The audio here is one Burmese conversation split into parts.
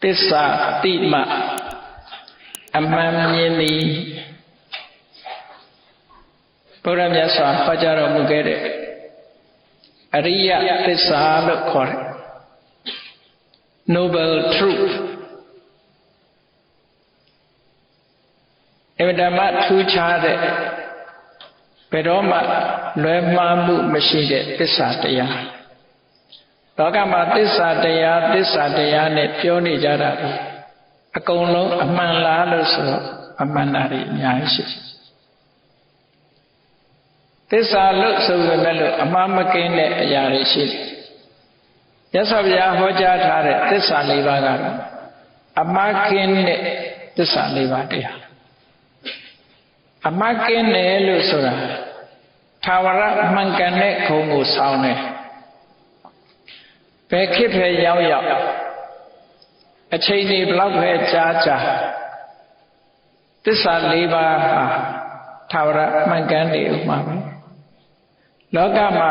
သစ္စာတိမအမှန်မြင်သည်ဘုရားမြတ်စွာဟောကြားတော်မူခဲ့တဲ့အရိယသစ္စာလို့ခေါ်တယ် Noble Truth အဓမ္မထူးခြားတဲ့ဘယ်တော့မှလွဲမှားမှုမရှိတဲ့သစ္စာတရားလောကမှာသစ္စာတရားနဲ့ပြောနေကြတာအကုန်လုံးအမှန်လားလို့ဆိုတော့အမှန်တာတွေအများကြီးရှိသစ္စာလို့ဆိုပေမဲ့လို့အမှားမကင်းတဲ့အရာတွေရှိတယ်မြတ်စွာဘုရားဟောကြားထားတဲ့သစ္စာ၄ပါးကတော့အမှားကင်းတဲ့သစ္စာ၄ပါးတရားအမှားကင်းတယ်လို့ဆိုတာထာဝရမှန်ကန်တဲ့ခုံကိုဆောင်းတယ်ဘယ်ခေတ်ပဲရောက်အချိန်တွေဘလောက်ပဲကြာသစ္စာ၄ပါးဟာထာဝရမှန်ကန်နေဥမှာပဲလောကမှာ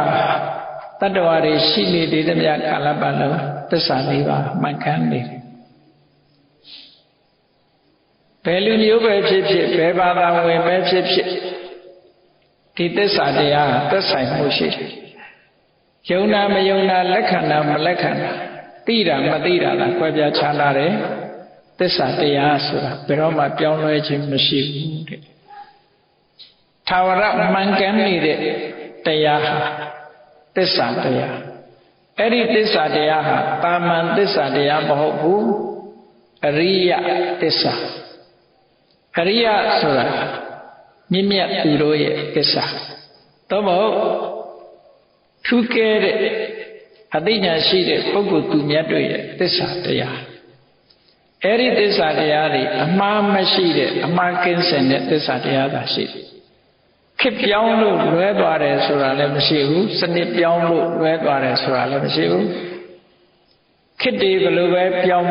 တတ္တဝါတွေရှိနေသေးသမျှကာလပတ်လုံးသစ္စာ၄ပါးမှန်ကန်နေတယ်ဘယ်လူမျိုးပဲဖြစ်ဖြစ်ဘယ်ဘာသာဝင်ပဲဖြစ်ဖြစ်ဒီသစ္စာတရားသက်ဆိုင်မှုရှိတယ်ယုံနာမယုံနာလက်ခံတာမလက်ခံတာသိတာမသိတာလားကွဲပြားခြားနာတယ်သစ္စာတရားဆိုတာဘယ်တော့မှပြောင်းလဲခြင်းမရှိဘူးတဲ့ထာဝရမှန်ကန်နေတဲ့တရားဟာသစ္စာတရားအဲ့ဒီသစ္စာတရားဟာတာမန်သစ္စာတရားမဟုတ်ဘူးအရိယသစ္စာအရိယဆိုတာမြင့်မြတ်သူတို့ရဲ့သစ္စာတော့မဟုတ်ထူးကဲတဲ့အသိဉာဏ်ရှိတဲ့ပုဂ္ဂိုလ်သူမြတ်တို့ရဲ့သစ္စာတရားအဲ့ဒီသစ္စာတရားတွေအမှားမရှိတဲ့အမှားကင်းစင်တဲ့သစ္စာတရားသာရှိတယ်ခေတ်ပြောင်းလို့လွဲသွားတယ်ဆိုတာလည်းမရှိဘူးစနစ်ပြောင်းလို့လွဲသွားတယ်ဆိုတာလည်းမရှိဘူးခေတ်တွေဘယ်လိုပဲပြောင်း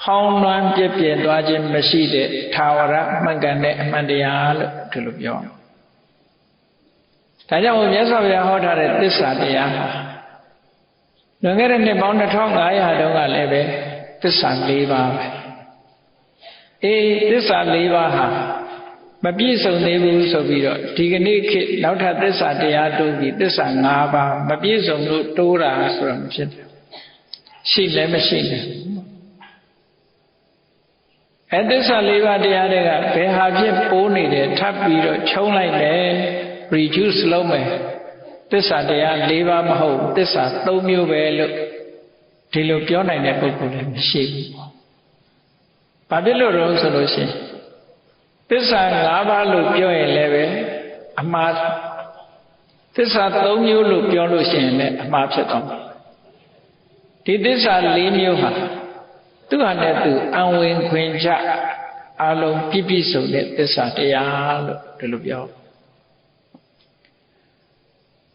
ဟောင်းနှွမ်းပြည့်ပြည့်သွားခြင်းမရှိတဲ့ထာဝရမှန်ကန်တဲ့အမှန်တရားလို့ဒီလိုပြောဒါကြောင့်မြတ်စွာဘုရားဟောထားတဲ့သစ္စာတရားဟာလွန်ခဲ့တဲ့နှစ်ပေါင်း2500တုန်းကလည်းပဲသစ္စာ၄ပါးပဲသစ္စာ၄ပါးဟာမပြည့်စုံသေးဘူးဆိုပြီးတော့ဒီကနေ့ခေတ်နောက်ထပ်သစ္စာတရားတိုးပြီးသစ္စာ၅ပါးမပြည့်စုံလို့တိုးတာဆိုတာမဖြစ်ဘူးရှိလည်းမရှိဘူးသစ္စာ၄ပါးတရားတွေကဘယ်ဟာဖြစ်ပိုးနေတယ်ထပ်ပြီးတော့ခြုံလိုက်တယ် reduce လုပ်မယ်သစ္စာတရား၄ပါးမဟုတ်သစ္စာ၃မျိုးပဲလို့ဒီလိုပြောနိုင်တဲ့ပုဂ္ဂိုလ်လည်းမရှိဘူး။ဘာဖြစ်လို့လဲဆိုလို့ရှိရင်သစ္စာ၅ပါးလို့ပြောရင်လည်းပဲအမှားသစ္စာ၃မျိုးလို့ပြောလို့ရှိရင်လည်းအမှားဖြစ်သွားမှာ။ဒီသစ္စာ၄မျိုးဟာသူ့ဟာနဲ့သူအဝင်ခွင်ချအလုံးပြည့်ပြည့်စုံတဲ့သစ္စာတရားလို့ဒီလိုပြော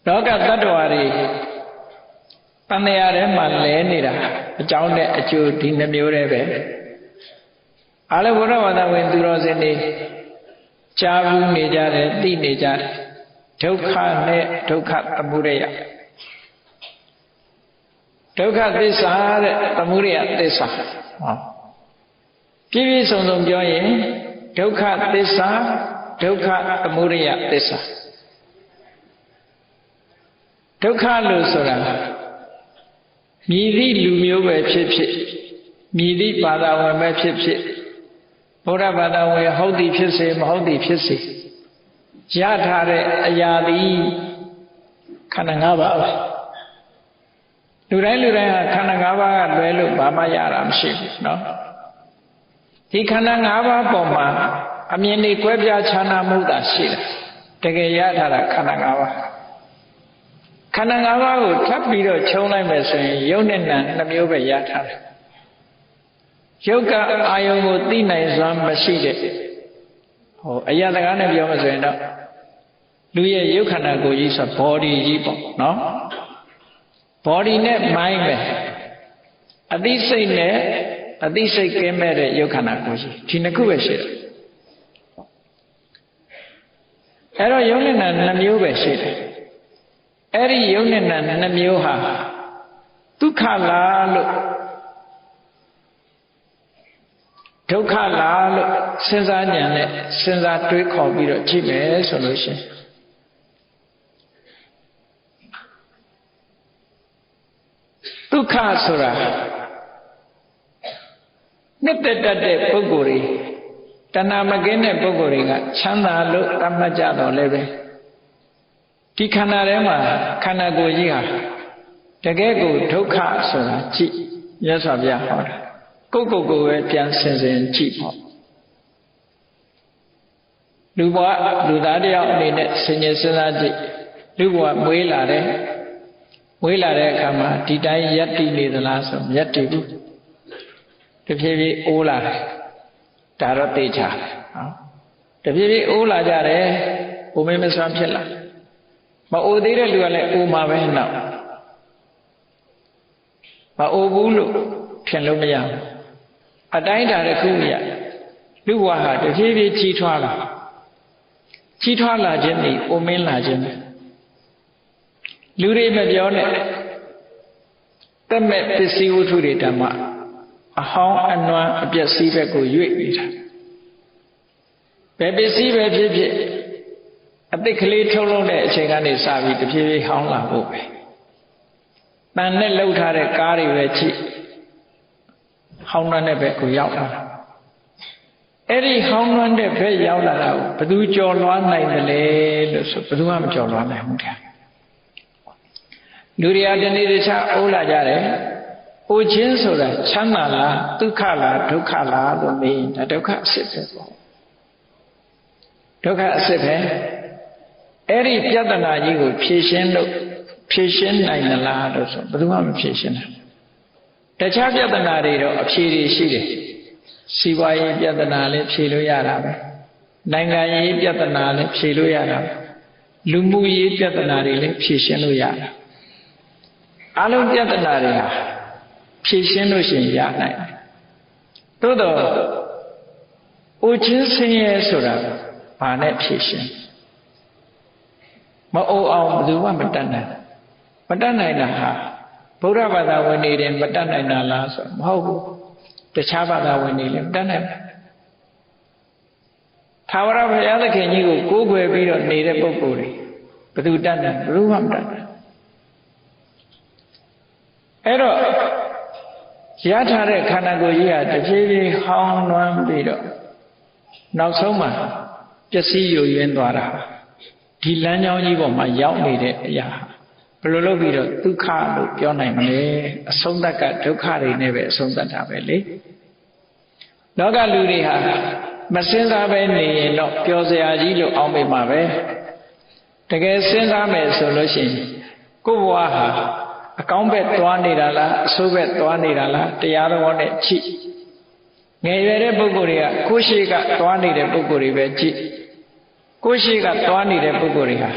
လောကတ attva တွေတန်တရားထဲမှာလဲနေတာအကြောင်းနဲ့အကျိုးဒီနှမျိုးတည်းပဲအားလုံးဘုရားဘာသာဝင်သူတော်စင်တွေကြားဘူးနေကြတယ်သိနေကြတယ်ဒုက္ခနဲ့ဒုက္ခသမုဒယဒုက္ခသစ္စာတဲ့သမုဒယသစ္စာပြည့်ပြည့်စုံစုံပြောရင်ဒုက္ခသစ္စာဒုက္ခသမုဒယသစ္စာဒုက္ခလို့ဆိုတာမြည်သည့်လူမျိုးပဲဖြစ်ဖြစ်မြည်သည့်ဘာသာဝင်ပဲဖြစ်ဖြစ်ဘုရားဘာသာဝင်ဟုတ်သည်ဖြစ်စေမဟုတ်သည်ဖြစ်စေရထားတဲ့အရာသည်ခန္ဓာ၅ပါးပဲလူတိုင်းဟာခန္ဓာ၅ပါးကလွဲလို့ဘာမှရတာမရှိဘူးเนาะဒီခန္ဓာ၅ပါးပေါ်မှာအမြင်တွေကွဲပြားခြားနားမှုသာရှိတယ်တကယ်ရထားတာခန္ဓာ၅ပါးခန္ဓာ၅ပါးကိုထပ်ပြီးတော့ခြုံလိုက်မယ်ဆိုရင်ယုတ်နဲ့နာနှမျိုးပဲရထားတယ်ယုတ်ကအာယုံကိုသိနိုင်စွမ်းမရှိတဲ့အရာတကားနဲ့ပြောမှဆိုရင်တော့လူရဲ့ယုတ်ခန္ဓာကိုယ်ကြီးဆို body ကြီးပေါ့နော် body နဲ့ mind ပဲအသိစိတ်နဲ့အသိစိတ်ကင်းမဲ့တဲ့ယုတ်ခန္ဓာကိုယ်ကြီးဒီနှစ်ခုပဲရှိတယ်အဲ့တော့ယုတ်နဲ့နာနှမျိုးပဲရှိတယ်အဲ့ဒီယုတ်နဲ့နာနှမျိုးဟာဒုက္ခလားလို့ ဒုက္ခလားလို့စဉ်းစားဉာဏ်နဲ့စဉ်းစားတွေးခေါ်ပြီးတော့ကြည့်မယ်ဆိုလို့ရှိရင်ဒုက္ခဆိုတာနှစ်သက်တတ်တဲ့ပုဂ္ဂိုလ်တွေတဏှာမကင်းတဲ့ပုဂ္ဂိုလ်တွေကချမ်းသာလို့သတ်မှတ်ကြတော့လည်းပဲဒီခန္ဓာထဲမှာခန္ဓာကိုယ်ကြီးဟာတကယ်ကိုဒုက္ခဆိုတာကြည့်မြတ်စွာဘုရားဟောတာကိုယ်ပဲပြန်ဆင်ကြည့်ပေါ့လူဘဝလူသားတယောက်အနေနဲ့ဆင်ញင်စဉ်းစားကြည့်လူဘဝမွေးလာတဲ့အခါမှာဒီတိုင်းယက်တည်နေသလားဆိုယက်တည်ဘူးတဖြည်းဖြည်းအိုးလာတယ်ဒါတော့သိချာနော်တဖြည်းဖြည်းအိုးလာကြတယ်အိုမေးမစွမ်းဖြစ်လာမအိုသေးတဲ့လူကလည်းအိုမှာပဲနောက်မအိုဘူးလို့ထင်လို့မရဘူးအတိုင်းတာတစ်ခုရလူဘဝဟာတဖြည်းဖြည်းကြီးထွားလာခြင်းဒီအိုမင်းလာခြင်းလူတွေမပြောနဲ့တက်မဲ့ပစ္စည်းဝတ္ထုတွေဓမ္မအဟောင်းအနွမ်းအပျက်စီးဘက်ကိုရွေ့နေတာဘယ်ပစ္စည်းပဲဖြစ်ဖြစ်အသိကလေးထုတ်လုပ်တဲ့အချိန်ကနေစပြီးတဖြည်းဖြည်းဟောင်းလာဖို့ပဲတန်နဲ့လှုပ်ထားတဲ့ကားတွေပဲကြည့်ဟောင်းနှံတဲ့ဘက်ကိုရောက်လာတာအဲ့ဒီဟောင်းနှံတဲ့ဘက်ရောက်လာတာကိုဘယ်သူကြော်လွှားနိုင်တယ်လဲလို့ဆိုဘယ်သူမှမကြော်လွှားနိုင်ဘူးတဲ့လူတွေအတနေ့တခြားအိုးလာကြတယ်အိုးခြင်းဆိုတာချမ်းသာလားဒုက္ခလားဒုက္ခလားလို့မေးရင်ဒါဒုက္ခအစစ်ပဲပေါ့ဒုက္ခအစစ်ပဲအဲ့ဒီပြဿနာကြီးကိုဖြေရှင်းနိုင်သလားလို့ဆိုဘယ်သူမှမဖြေရှင်းနိုင်တခြားပြဿနာတွေတော့အဖြေတွေရှိတယ်စီးပွားရေးပြဿနာလည်းဖြေလို့ရတာပဲနိုင်ငံရေးပြဿနာလည်းဖြေလို့ရတာပဲလူမှုရေးပြဿနာတွေလည်းဖြေရှင်းလို့ရတာအလုံးပြဿနာတွေဟာဖြေရှင်းလို့ရှိရင်ရနိုင်တယ်သို့တော့အိုချင်းဆင်းရဲဆိုတာဘာနဲ့ဖြေရှင်းမအိုအောင်ဘယ်သူမှမတတ်နိုင်တာဟာဗုဒ္ဓဘာသာဝင်တွေတင်မတတ်နိုင်တာလားဆိုမဟုတ်ဘူးတခြားဘာသာဝင်တွေလည်းမတတ်နိုင်ဘူးသာဝရဘုရားသခင်ကြီးကိုကိုးကွယ်ပြီးတော့နေတဲ့ပုဂ္ဂိုလ်တွေဘယ်သူတတ်နိုင်ဘယ်သူမှမတတ်နိုင်အဲ့တော့ရထားတဲ့ခန္ဓာကိုယ်ကြီးဟာတဖြည်းဖြည်းဟောင်းနွမ်းပြီးတော့နောက်ဆုံးမှာပျက်စီးယိုယွင်းသွားတာဒီလမ်းကြောင်းကြီးပေါ်မှာရောက်နေတဲ့အရာဘယ်လိုလုပ်ပြီးတော့ဒုက္ခလို့ပြောနိုင်မလဲအဆုံးသတ်ကဒုက္ခတွေနဲ့ပဲအဆုံးသတ်တာပဲလေလောကလူတွေဟာမစင်စားပဲနေရင်တော့ပျော်စရာကြီးလို့အောင်းမိမှာပဲတကယ်စဉ်းစားမယ်ဆိုလို့ရှိရင်ကိုယ့်ဘဝဟာအကောင်းဘက်သွားနေတာလားအဆိုးဘက်သွားနေတာလားတရားတော်နဲ့ကြည့်ငယ်ရွယ်တဲ့ပုဂ္ဂိုလ်တွေကကိုယ်ရှိကသွားနေတဲ့ပုဂ္ဂိုလ်တွေပဲကြည့်ကိုယ်ရှိကသွားနေတဲ့ပုဂ္ဂိုလ်တွေဟာ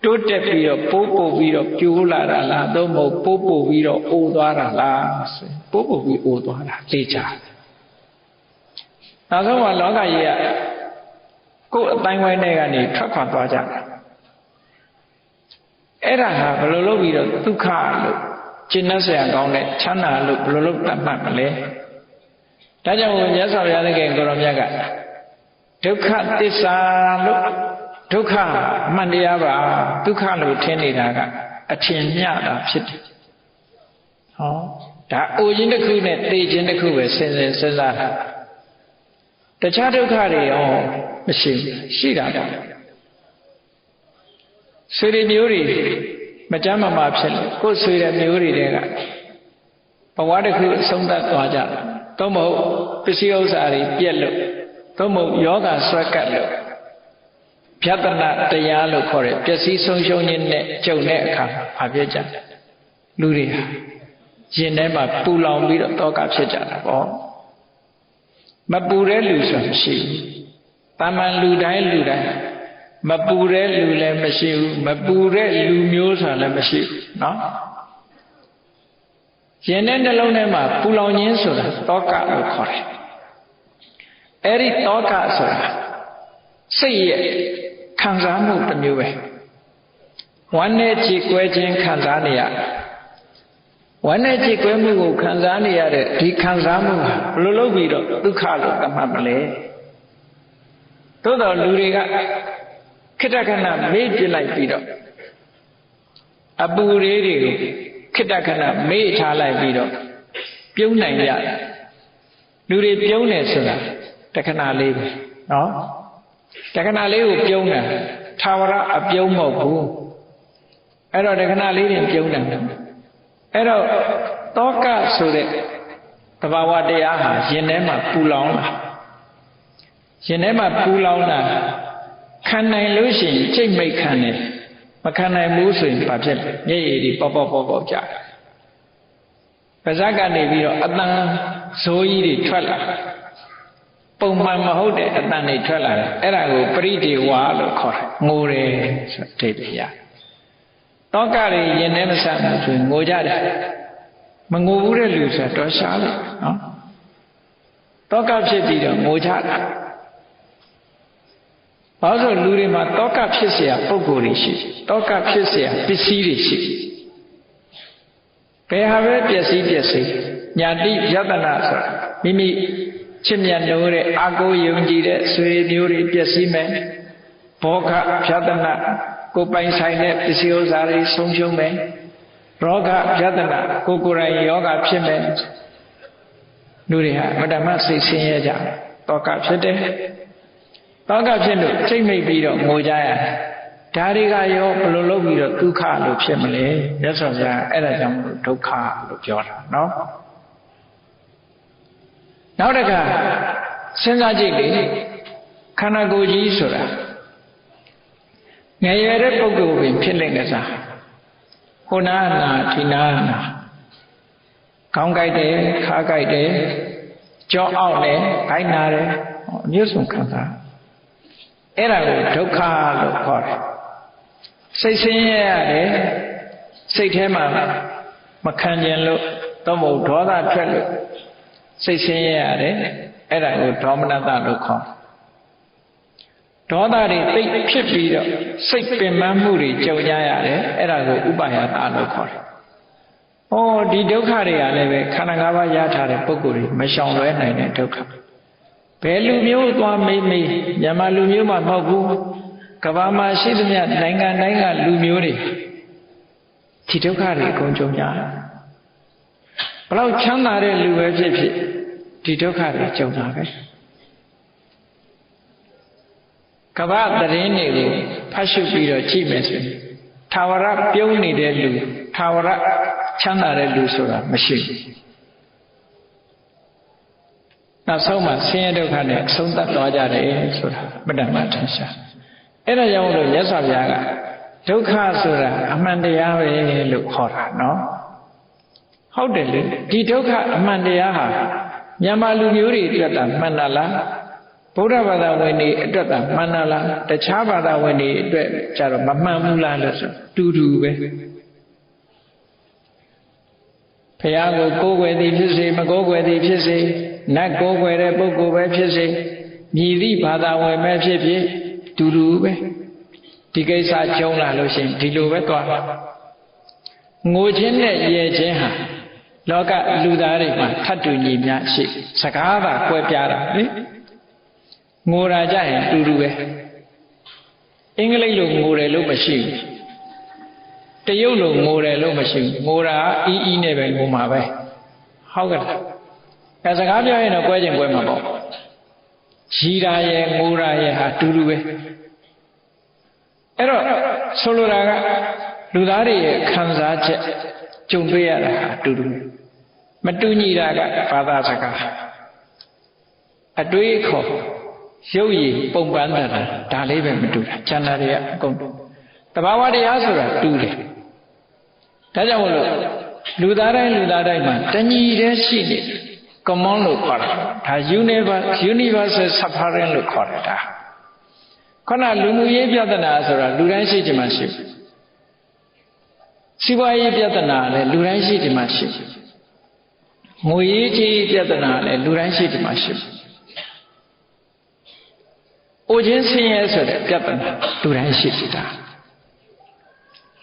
တိုးတက်ပြီးတော့ပိုးပို့ပြီးတော့ပြိုးလာတာလားသို့မဟုတ်ပိုးပို့ပြီးတော့အိုးသွားတာလားပိုးပို့ပြီးအိုးသွားတာသိချာနောက်ဆုံးမှာလောကကြီးကကိုယ်အတိုင်းဝိုင်းတွေကနေထွက်ခွာသွားကြတာအဲ့ဒါဟာဘယ်လိုလုပ်ပြီးတော့ဒုက္ခလို့ကျင့်နှက်เสียကောင်းတဲ့ချမ်းသာလို့ဘယ်လိုလုပ်တတ်မှတ်မလဲဒါကြောင့်မြတ်စွာဘုရားသခင်ကိုရောမြတ်ကဒုက္ခသစ္စာလို့ဒုက္ခအမှန်တရားပါဒုက္ခလို့ထင်နေတာကအထင်မြတာဖြစ်တယ်ဟောဒါအိုခြင်းတစ်ခုနဲ့သိခြင်းတစ်ခုပဲစဉ်းစားတာတခြားဒုက္ခတွေရောမရှိဘူးရှိတာပေါ့ဆွေတွေမျိုးတွေမကြမ်းမမာဖြစ်လို့ကိုယ်ဆွေတဲ့မျိုးတွေကဘဝတစ်ခုအဆုံးသတ်သွားကြတယ်သို့မဟုတ်ပစ္စည်းဥစ္စာတွေပြက်လို့သို့မဟုတ်ယောဂဆွဲကပ်လို့ပြဿနာတရားလို့ခေါ်တဲ့ပျက်စီးဆုံးရှုံးခြင်းနဲ့ကြုံတဲ့အခါဘာဖြစ်ကြလဲလူတွေဟာရင်ထဲမှာပူလောင်ပြီးတော့တောကဖြစ်ကြတာပေါ့မပူတဲ့လူဆိုမရှိဘူးတာမန်လူတိုင်းမပူတဲ့လူလည်းမရှိဘူးမပူတဲ့လူမျိုးဆိုတာလည်းမရှိဘူးเนาะရင်ထဲနှလုံးထဲမှာပူလောင်ခြင်းဆိုတာတောကလို့ခေါ်တယ်အဲ့ဒီတောကဆိုတာစိတ်ရဲ့ခံစားမှုတစ်မျိုးပဲဝမ်းနဲ့ကြေကွဲခြင်းခံစားနေရ ဝမ်းနဲ့จิตကွဲမှုကိုခံစားနေရတဲ့ဒီခံစားမှုဟာဘယ်လိုလုပ်ပြီးတော့ဒုက္ခလို့သတ်မှတ်မလဲသို့တော်လူတွေကခိတ္တခဏမေ့ပြလိုက်ပြီးတော့အပူလေးတွေကိုခိတ္တခဏမေ့ထားလိုက်ပြီးတော့ပြုံးနိုင်ရတယ်လူတွေပြုံးတယ်ဆိုတာတခဏလေးပဲနော်တခဏလေးကိုပြုံးတယ်ထာဝရအပြုံးမဟုတ်ဘူးအဲ့တော့တခဏလေးတင်ပြုံးတယ်အဲ့တော့တောကဆိုတဲ့သဘာဝတရားဟာရင်ထဲမှာပူလောင်လာရင်ထဲမှာပူလောင်လာခံနိုင်လို့ရှိရင်စိတ်မိတ်ခံတယ်မခံနိုင်ဘူးဆိုရင်ဘာဖြစ်လဲမျက်ရည်တွေပေါက်ကြပါးစပ်ကနေပြီးတော့အတန်ဇိုးကြီးတွေထွက်လာပုံမှန်မဟုတ်တဲ့အတန်တွေထွက်လာတယ်အဲ့ဒါကိုပရိဒေဝါလို့ခေါ်တယ်ငိုတယ်ဆိုတဲ့အိဗယ်ရတောကတွေရင်ထဲမဆတ်ဘူးဆိုရင်ငိုကြတယ်မငိုဘူးတဲ့လူဆိုတော့ရှားလို့နော်တောကဖြစ်ပြီးတော့ငိုကြတာဘာလို့လူတွေမှာတောကဖြစ်เสียပုံကိုယ်တွေရှိတောကဖြစ်เสียပစ္စည်းတွေရှိဘယ်ဟာပဲပျက်စီးညာတိယတနာဆိုတာမိမိချစ်မြတ်လို့တဲ့အာကိုယုံကြည်တဲ့ဆွေမျိုးတွေပျက်စီးမယ်ဘောခယတနာကိုပိုင်ဆိုင်တဲ့ပစ္စည်းဥစ္စာတွေဆုံးရှုံးမယ်ရောဂယတနာကိုယ်တိုင်ယောဂဖြစ်မယ်လူတွေဟာမတ္တမစိတ်ဆင်းရဲကြတောကဖြစ်တယ်တောကဖြစ်လို့စိတ်မိတ်ပြီးတော့ငိုကြရတယ်ဒါတွေကရောဘယ်လိုလုပ်ပြီးတော့ဒုက္ခလို့ဖြစ်မလဲမြတ်စွာဘုရားအဲ့ဒါကြောင့်ဒုက္ခလို့ပြောတာနော်နောက်တစ်ခါစဉ်းစားကြည့်လေခန္ဓာကိုယ်ကြီးဆိုတာငယ်ရွယ်တဲ့ပုဂ္ဂိုလ်ပင်ဖြစ်လက်ငစားဟိုနာနာဒီနာနာခေါင်းကိုက်တယ်ခါကိုက်တယ်ကြောအောက်တယ်ဂိုက်နာတယ်အမျိုးစုံခံစားအဲ့ဒါကိုဒုက္ခလို့ခေါ်တယ်စိတ်ဆင်းရဲရတယ်စိတ်ထဲမှာမခံကျင်လို့တော့မဟုတ်ဒေါသထွက်လို့စိတ်ဆင်းရဲရတယ်အဲ့ဒါကိုဒေါမနတလို့ခေါ်ဒေါသတွေသိဖြစ်ပြီးတော့စိတ်ပင်ပန်းမှုတွေကြုံကြရတယ်အဲ့ဒါကိုဥပါယတလို့ခေါ်တယ်။ဩဒီဒုက္ခတွေကလည်းပဲခန္ဓာ၅ပါးရထားတဲ့ပုဂ္ဂိုလ်တွေမရှောင်လွဲနိုင်တဲ့ဒုက္ခဘယ်လူမျိုးသွားမေးမြန်မာလူမျိုးမှမဟုတ်ဘူးကမ္ဘာမှာရှိသမျှနိုင်ငံတိုင်းကလူမျိုးတွေဒီဒုက္ခတွေအကုန်ကြုံကြတယ်ဘလောက်ချမ်းသာတဲ့လူပဲဖြစ်ဖြစ်ဒီဒုက္ခတွေကြုံတာပဲကမ္ဘာသတင်းတွေကိုဖတ်ရှုပြီးတော့ကြည့်မယ်ဆိုရင်ထာဝရပြုံးနေတဲ့လူထာဝရချမ်းသာတဲ့လူဆိုတာမရှိဘူးနောက်ဆုံးမှဆင်းရဲဒုက္ခနဲ့အဆုံးသတ်သွားကြတယ်ဆိုတာမတ္တမထင်ရှားအဲ့ဒါကြောင့်လို့မြတ်စွာဘုရားကဒုက္ခဆိုတာအမှန်တရားပဲလို့ခေါ်တာနော်ဟုတ်တယ်လေဒီဒုက္ခအမှန်တရားဟာမြန်မာလူမျိုးတွေအတွက်တာမှန်တာလားဗုဒ္ဓဘာသာဝင်တွေအတွက်တာမှန်တာလားတခြားဘာသာဝင်တွေအတွက်ကျတော့မမှန်ဘူးလားလို့ဆိုတူတူပဲဘုရားကိုကိုးကွယ်သည်ဖြစ်စေမကိုးကွယ်သည်ဖြစ်စေနတ်ကိုးကွယ်တဲ့ပုဂ္ဂိုလ်ပဲဖြစ်စေမြည်သည့်ဘာသာဝင်ပဲဖြစ်ဖြစ်တူတူပဲဒီကိစ္စကျုံလာလို့ရှိရင်ဒီလိုပဲသွားငိုခြင်းနဲ့ရဲခြင်းဟာလောကလူသားတွေမှာထပ်တူညီများရှိစကားသာကွဲပြားတာလေငိုတာကြရင်တူတူပဲအင်္ဂလိပ်လိုငိုတယ်လို့မရှိဘူးတရုတ်လိုငိုတယ်လို့မရှိဘူးငိုတာအီးအီးနဲ့ပဲငိုမှာပဲဟုတ်ကဲ့အဲစကားပြောရင်တော့ကွဲခြင်းကွဲမှာပေါ့ရီတာရဲ့ငိုတာရဲ့ဟာတူတူပဲအဲ့တော့ဆိုလိုတာကလူသားတွေရဲ့ခံစားချက်ကြုံတွေ့ရတာဟာတူတူမတူညီတာကဘာသာစကားအတွေးခေါ်ရုပ်ရည်ပုံပန်းတာဒါလေးပဲမတူတာဉာဏ်တွေကအကုန်တဘာဝတရားဆိုတာတူတယ်ဒါကြောင့်မလို့လူသားတိုင်းမှာတညီတည်းရှိနေ common လို့ခေါ်တာဒါ universal suffering လို့ခေါ်တယ်ဒါခုနလူမှုရေးပြဿနာဆိုတာလူတိုင်းရှိကြမှာရှိစီးပွားရေးပြဿနာလည်းလူတိုင်းရှိကြမှာရှိငွေရေးကြေးပြဿနာလည်းလူတိုင်းရှိကြမှာရှိအိုခြင်းဆင်းရဲဆိုတဲ့ပြဿနာလူတိုင်းရှိကြတာ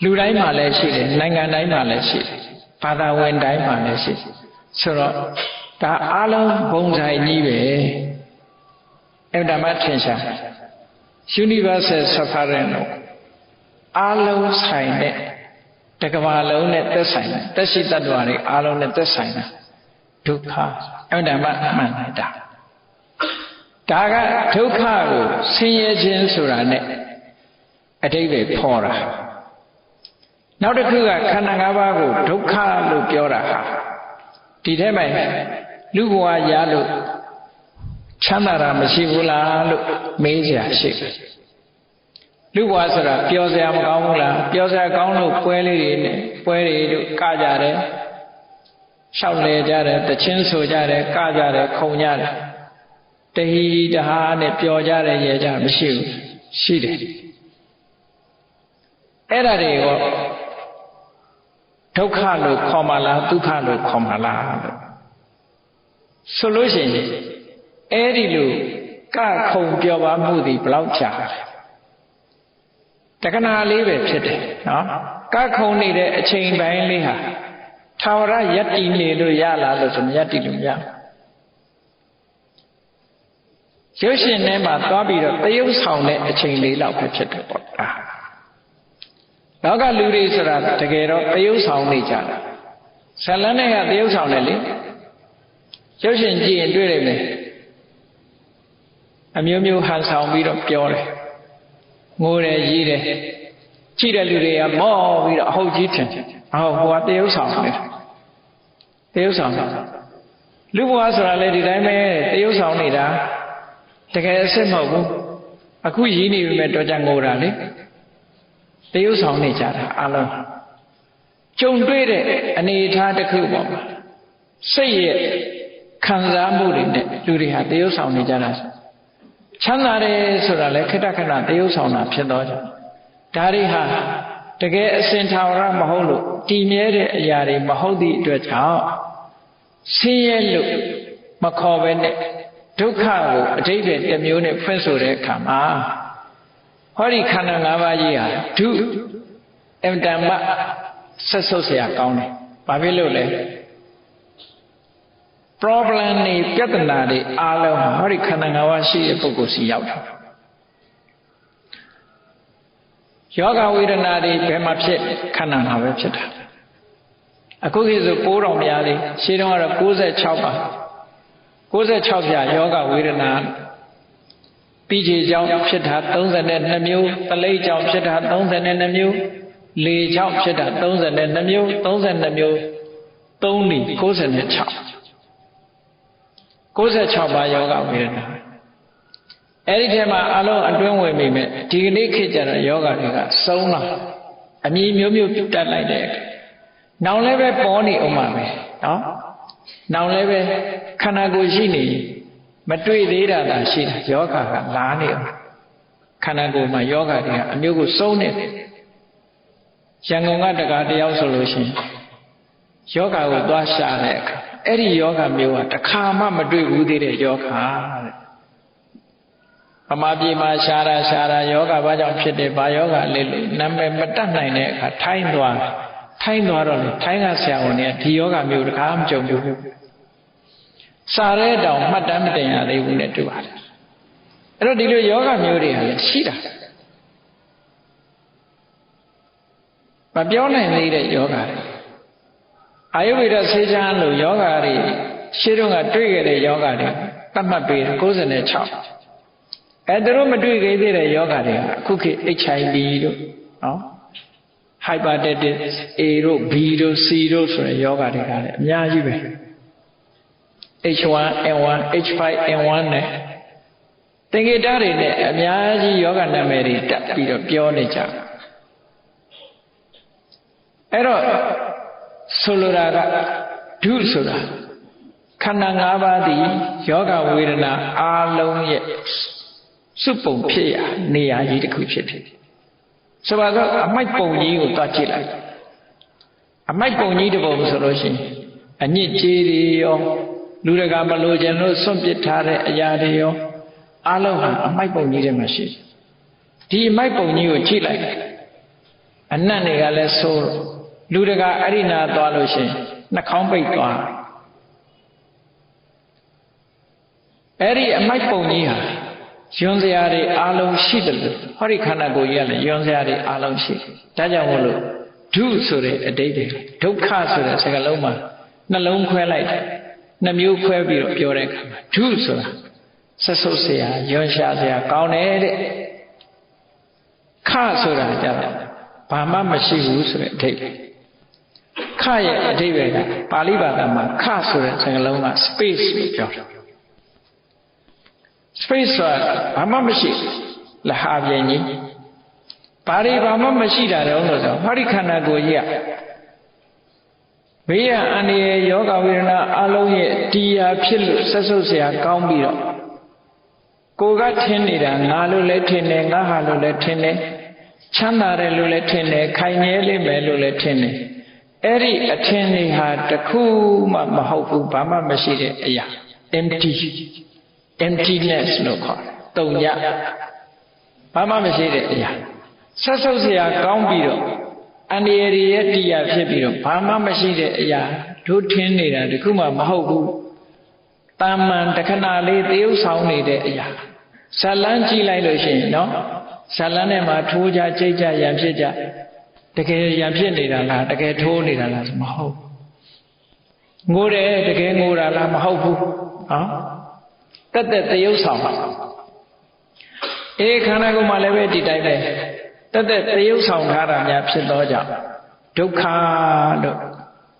လူတိုင်းမှာလည်းရှိတယ်နိုင်ငံတိုင်းမှာလည်းရှိတယ် ဘာသာဝင်တိုင်းမှာလည်းရှိဆိုတော့ဒါအားလုံးဘုံဆိုင်ကြီးပဲအဲ့ဒါမှထင်ရှား universal suffering လို့အားလုံးဆိုင်တဲ့တကဘာလုံးနဲ့သက်ဆိုင်တဲ့တက်ရှိတ attva တွေအားလုံးနဲ့သက်ဆိုင်တာဒုက္ခအဲ့ဒါမှမှန်တယ်ဒါကဒုက္ခကိုဆင်းရဲခြင်းဆိုတာနဲ့အတိတ်ပဲဖော်တာနောက်တစ်ခုကခန္ဓာ၅ပါးကိုဒုက္ခလို့ပြောတာဟာဒီထဲမှာလူဘဝရလို့ချမ်းသာတာမရှိဘူးလားလို့မေးကြရှိတယ်လူဘဝဆိုတာပျော်စရာမကောင်းဘူးလားပျော်စရာကောင်းလို့ပွဲလေးတွေနဲ့ပွဲတွေတို့ကကြတယ်ရှောက်လေကြတယ်တချင်းဆိုကြတယ်ကကြတယ်ခုံကြတယ်တဟီတဟာနဲ့ပျော်ကြတယ်ရဲကြမရှိဘူးရှိတယ်အဲ့ဒါတွေကိုဒုက္ခလို့ခေါ်မှလားဒုက္ခလို့ခေါ်မှလားလို့ဆိုလို့ရှိရင်အဲ့ဒီလိုကခုံပြောပါမှုဒီဘယ်လောက်ကြာလဲတက္ကနာလေးပဲဖြစ်တယ်နော်ကခုံနေတဲ့အချိန်ပိုင်းလေးဟာထာဝရယတ္တိနေလို့ရလားလို့ဆိုယတ္တိလို့မရရုပ်ရှင်ထဲမှာသွားပြီးတော့တရုပ်ဆောင်တဲ့အချိန်လေးလောက်ပဲဖြစ်တယ်ပေါ့လောကလူတွေဆိုတာတကယ်တော့တရုပ်ဆောင်နေကြတာဇလန်းနဲ့ကတရုပ်ဆောင်တယ်လေရုပ်ရှင်ကြည့်ရင်တွေ့တယ်လေအမျိုးမျိုးဟန်ဆောင်ပြီးတော့ပြောတယ်ငိုတယ်ရေးတယ်ကြည့်တဲ့လူတွေကမောပြီးတော့အဟုတ်ကြီးထင်ဟိုကတရုပ်ဆောင်နေတယ်တရုပ်ဆောင်လူဘဝဆိုတာလေဒီတိုင်းပဲတရုပ်ဆောင်နေတာတကယ်အစ်စ်မဟုတ်ဘူးအခုရည်နေပြီမဲ့တော့ကြငိုတာလေတရုပ်ဆောင်နေကြတာအလုံးကြုံတွေ့တဲ့အနေအထားတစ်ခုပေါ့စိတ်ရဲ့ခံစားမှုတွေနဲ့လူတွေဟာတရုပ်ဆောင်နေကြတာချမ်းသာတယ်ဆိုတာလေခဏခဏတရုပ်ဆောင်တာဖြစ်တော့ကြောင့်ဒါတွေဟာတကယ်အစင်ထာဝရမဟုတ်လို့တည်မြဲတဲ့အရာတွေမဟုတ်သည့်အတွက်ကြောင့်ဆင်းရဲလို့မခေါ်ပဲနဲ့ဒုက္ခကိုအတိတ်ပဲတစ်မျိုးနဲ့ဖွင့်ဆိုတဲ့အခါမှာဟောဒီခန္ဓာ၅ပါးကြီးဟာဒုအင်တန်မှဆက်ဆုပ်เสียကောင်းတယ်။ဘာဖြစ်လို့လဲ problem တွေပြဿနာတွေအားလုံးဟောဒီခန္ဓာ၅ပါးရှိတဲ့ပုဂ္ဂိုလ်စီရောက်တာ။ယောဂဝေဒနာတွေဘယ်မှာဖြစ်ခန္ဓာမှာပဲဖြစ်တာ။အခုခေတ်ဆိုပိုးတော်များလေးရှင်းတော့ကတော့96ပါ96ပြယောဂဝေဒနာပြီးခြေကြောင့်ဖြစ်တာ32မျိုးတလိပ်ကြောင့်ဖြစ်တာ32မျိုးလေကြောင့်ဖြစ်တာ32မျိုး32မျိုး3လီ96ပါယောဂဝေဒနာအဲ့ဒီထဲမှာအလုံးအတွင်းဝင်မိမဲ့ဒီကနေ့ခေတ်ကျတော့ယောဂတွေကစုံလာအမည်မျိုးမျိုးတက်လိုက်တဲ့နောင်လည်းပဲပေါ်နေအောင်ပါပဲနော်နောင်လည်းပဲခန္ဓာကိုယ်ရှိနေမတွေ့သေးတာသာရှိတာယောဂကလာနေအောင်ခန္ဓာကိုယ်မှာယောဂတွေကအမျိုးကိုစုံနေတယ်ရန်ကုန်ကတကားတယောက်ဆိုလို့ရှိရင်ယောဂကိုသွားရှာတဲ့အခါအဲ့ဒီယောဂမျိုးကတစ်ခါမှမတွေ့ဘူးသေးတဲ့ယောဂတဲ့ဗမာပြည်မှာရှာတာယောဂဘာကြောင့်ဖြစ်တယ်ဘာယောဂလဲလို့နာမည်မတတ်နိုင်တဲ့အခါထိုင်းသွားတော့လေထိုင်းကဆရာဝန်တွေကဒီယောဂမျိုးတစ်ခါမကြုံဘူးစာရဲတောင်မှတ်တမ်းမတင်ရသေးဘူးနဲ့တွေ့ပါတယ်အဲ့တော့ဒီလိုယောဂမျိုးတွေဟာလည်းရှိတာမပြောနိုင်သေးတဲ့ယောဂတွေအာယုဝေဒဆေးချမ်းလို့ယောဂတွေရှင်းတော့ကတွေ့ခဲ့တဲ့ယောဂတွေသတ်မှတ်ပေး96အဲ့ဒါတို့မတွေ့ခဲ့သေးတဲ့ယောဂတွေကအခုခေတ် HIV တို့နော် hepatitis A တို့ B တို့ C တို့ဆိုတဲ့ယောဂတွေကလည်းအများကြီးပဲH1N1 H5N1 နဲ့သင်္ကေတတွေနဲ့အများကြီးယောဂနာမည်တွေတက်ပြီးတော့ပြောနေကြအဲ့တော့ဆိုလိုတာကဒုဆိုတာခန္ဓာ၅ပါးသည်ယောဂဝေဒနာအားလုံးရဲ့စုပုံဖြစ်ရာနေရာကြီးတစ်ခုဖြစ်တယ်ဆိုပါတော့အမိုက်ပုံကြီးကိုတွားကြည့်လိုက်အမိုက်ပုံကြီးတစ်ပုံဆိုလို့ရှိရင်အညစ်အကြေးတွေရောလူတကာမလို့ခြင်းလို့စွန့်ပစ်ထားတဲ့အရာတွေရောအားလုံးဟာအမိုက်ပုံကြီးထဲမှာရှိတယ်ဒီအမိုက်ပုံကြီးကိုကြည့်လိုက်အနတ်တွေကလည်းဆိုး လူတကာအဲ့ဒီနာသွားလို့ရှိရင်နှာခေါင်းပိတ်သွားအဲ့ဒီအမိုက်ပုံကြီးဟာယွန်းစရာတွေအားလုံးရှိတယ်လို့ဟောဒီခန္ဓာကိုယ်ကြီးကလည်းယွန်းစရာတွေအားလုံးရှိဒါကြောင့်မို့လို့ဒုဆိုတဲ့အတိတ်တွေဒုက္ခဆိုတဲ့စကားလုံးမှာနှလုံးခွဲလိုက်နှမျိုးခွဲပြီးတော့ပြောတဲ့အခါမှာဒုဆိုတာဆက်ဆုပ်စရာယွန်းရှာစရာကောင်းတယ်တဲ့ခဆိုတာကြတော့ဘာမှမရှိဘူးဆိုတဲ့အတိတ်ခရဲ့အတိတ်ကပါဠိဘာသာမှာခဆိုတဲ့စကားလုံးက space လို့ပြောတယ်space ဆိုတာဘာမှမရှိလဟာပြင်းကြီးဘာတွေဘာမှမရှိတာတော့လို့ဆိုဟောဒီခန္ဓာကိုယ်ကြီးကဘေးရအန္တရာယ်ယောဂဝေဒနာအလုံးရဲ့တရားဖြစ်လို့ဆက်ဆုပ်เสียကောင်းပြီးတော့ကိုယ်ကထင်နေတာငါလို့လည်းထင်တယ်ငါဟာလို့လည်းထင်တယ်ချမ်းသာတယ်လို့လည်းထင်တယ်ခိုင်မြဲလိမ့်မယ်လို့လည်းထင်တယ်အဲ့ဒီအထင်တွေဟာတခုမှမဟုတ်ဘူးဘာမှမရှိတဲ့အရာ emptiness လို့ခေါ်တယ်တုံညဘာမှမရှိတဲ့အရာဆက်ဆုပ်เสียကောင်းပြီးတော့အန္တရာယ်ရဲ့တရားဖြစ်ပြီးတော့ဘာမှမရှိတဲ့အရာတို့ထင်းနေတာတခုမှမဟုတ်ဘူးတာမန်တခဏလေးသရုပ်ဆောင်နေတဲ့အရာဇလန်းကြည့်လိုက်လို့ရှိရင်နော်ဇလန်းထဲမှာထိုးကြကြိတ်ကြရံဖြစ်ကြတကယ်ရံဖြစ်နေတာလားတကယ်ထိုးနေတာလားမဟုတ်ငိုတယ်တကယ်ငိုတာလားမဟုတ်ဘူးဟောတက်တက်သရုပ်ဆောင်ပါအေးခန္ဓာကိုယ်မှာလည်းပဲဒီတိုင်းပဲတက်တက်သရုပ်ဆောင်ထားတာများဖြစ်သောကြောင့်ဒုက္ခလို့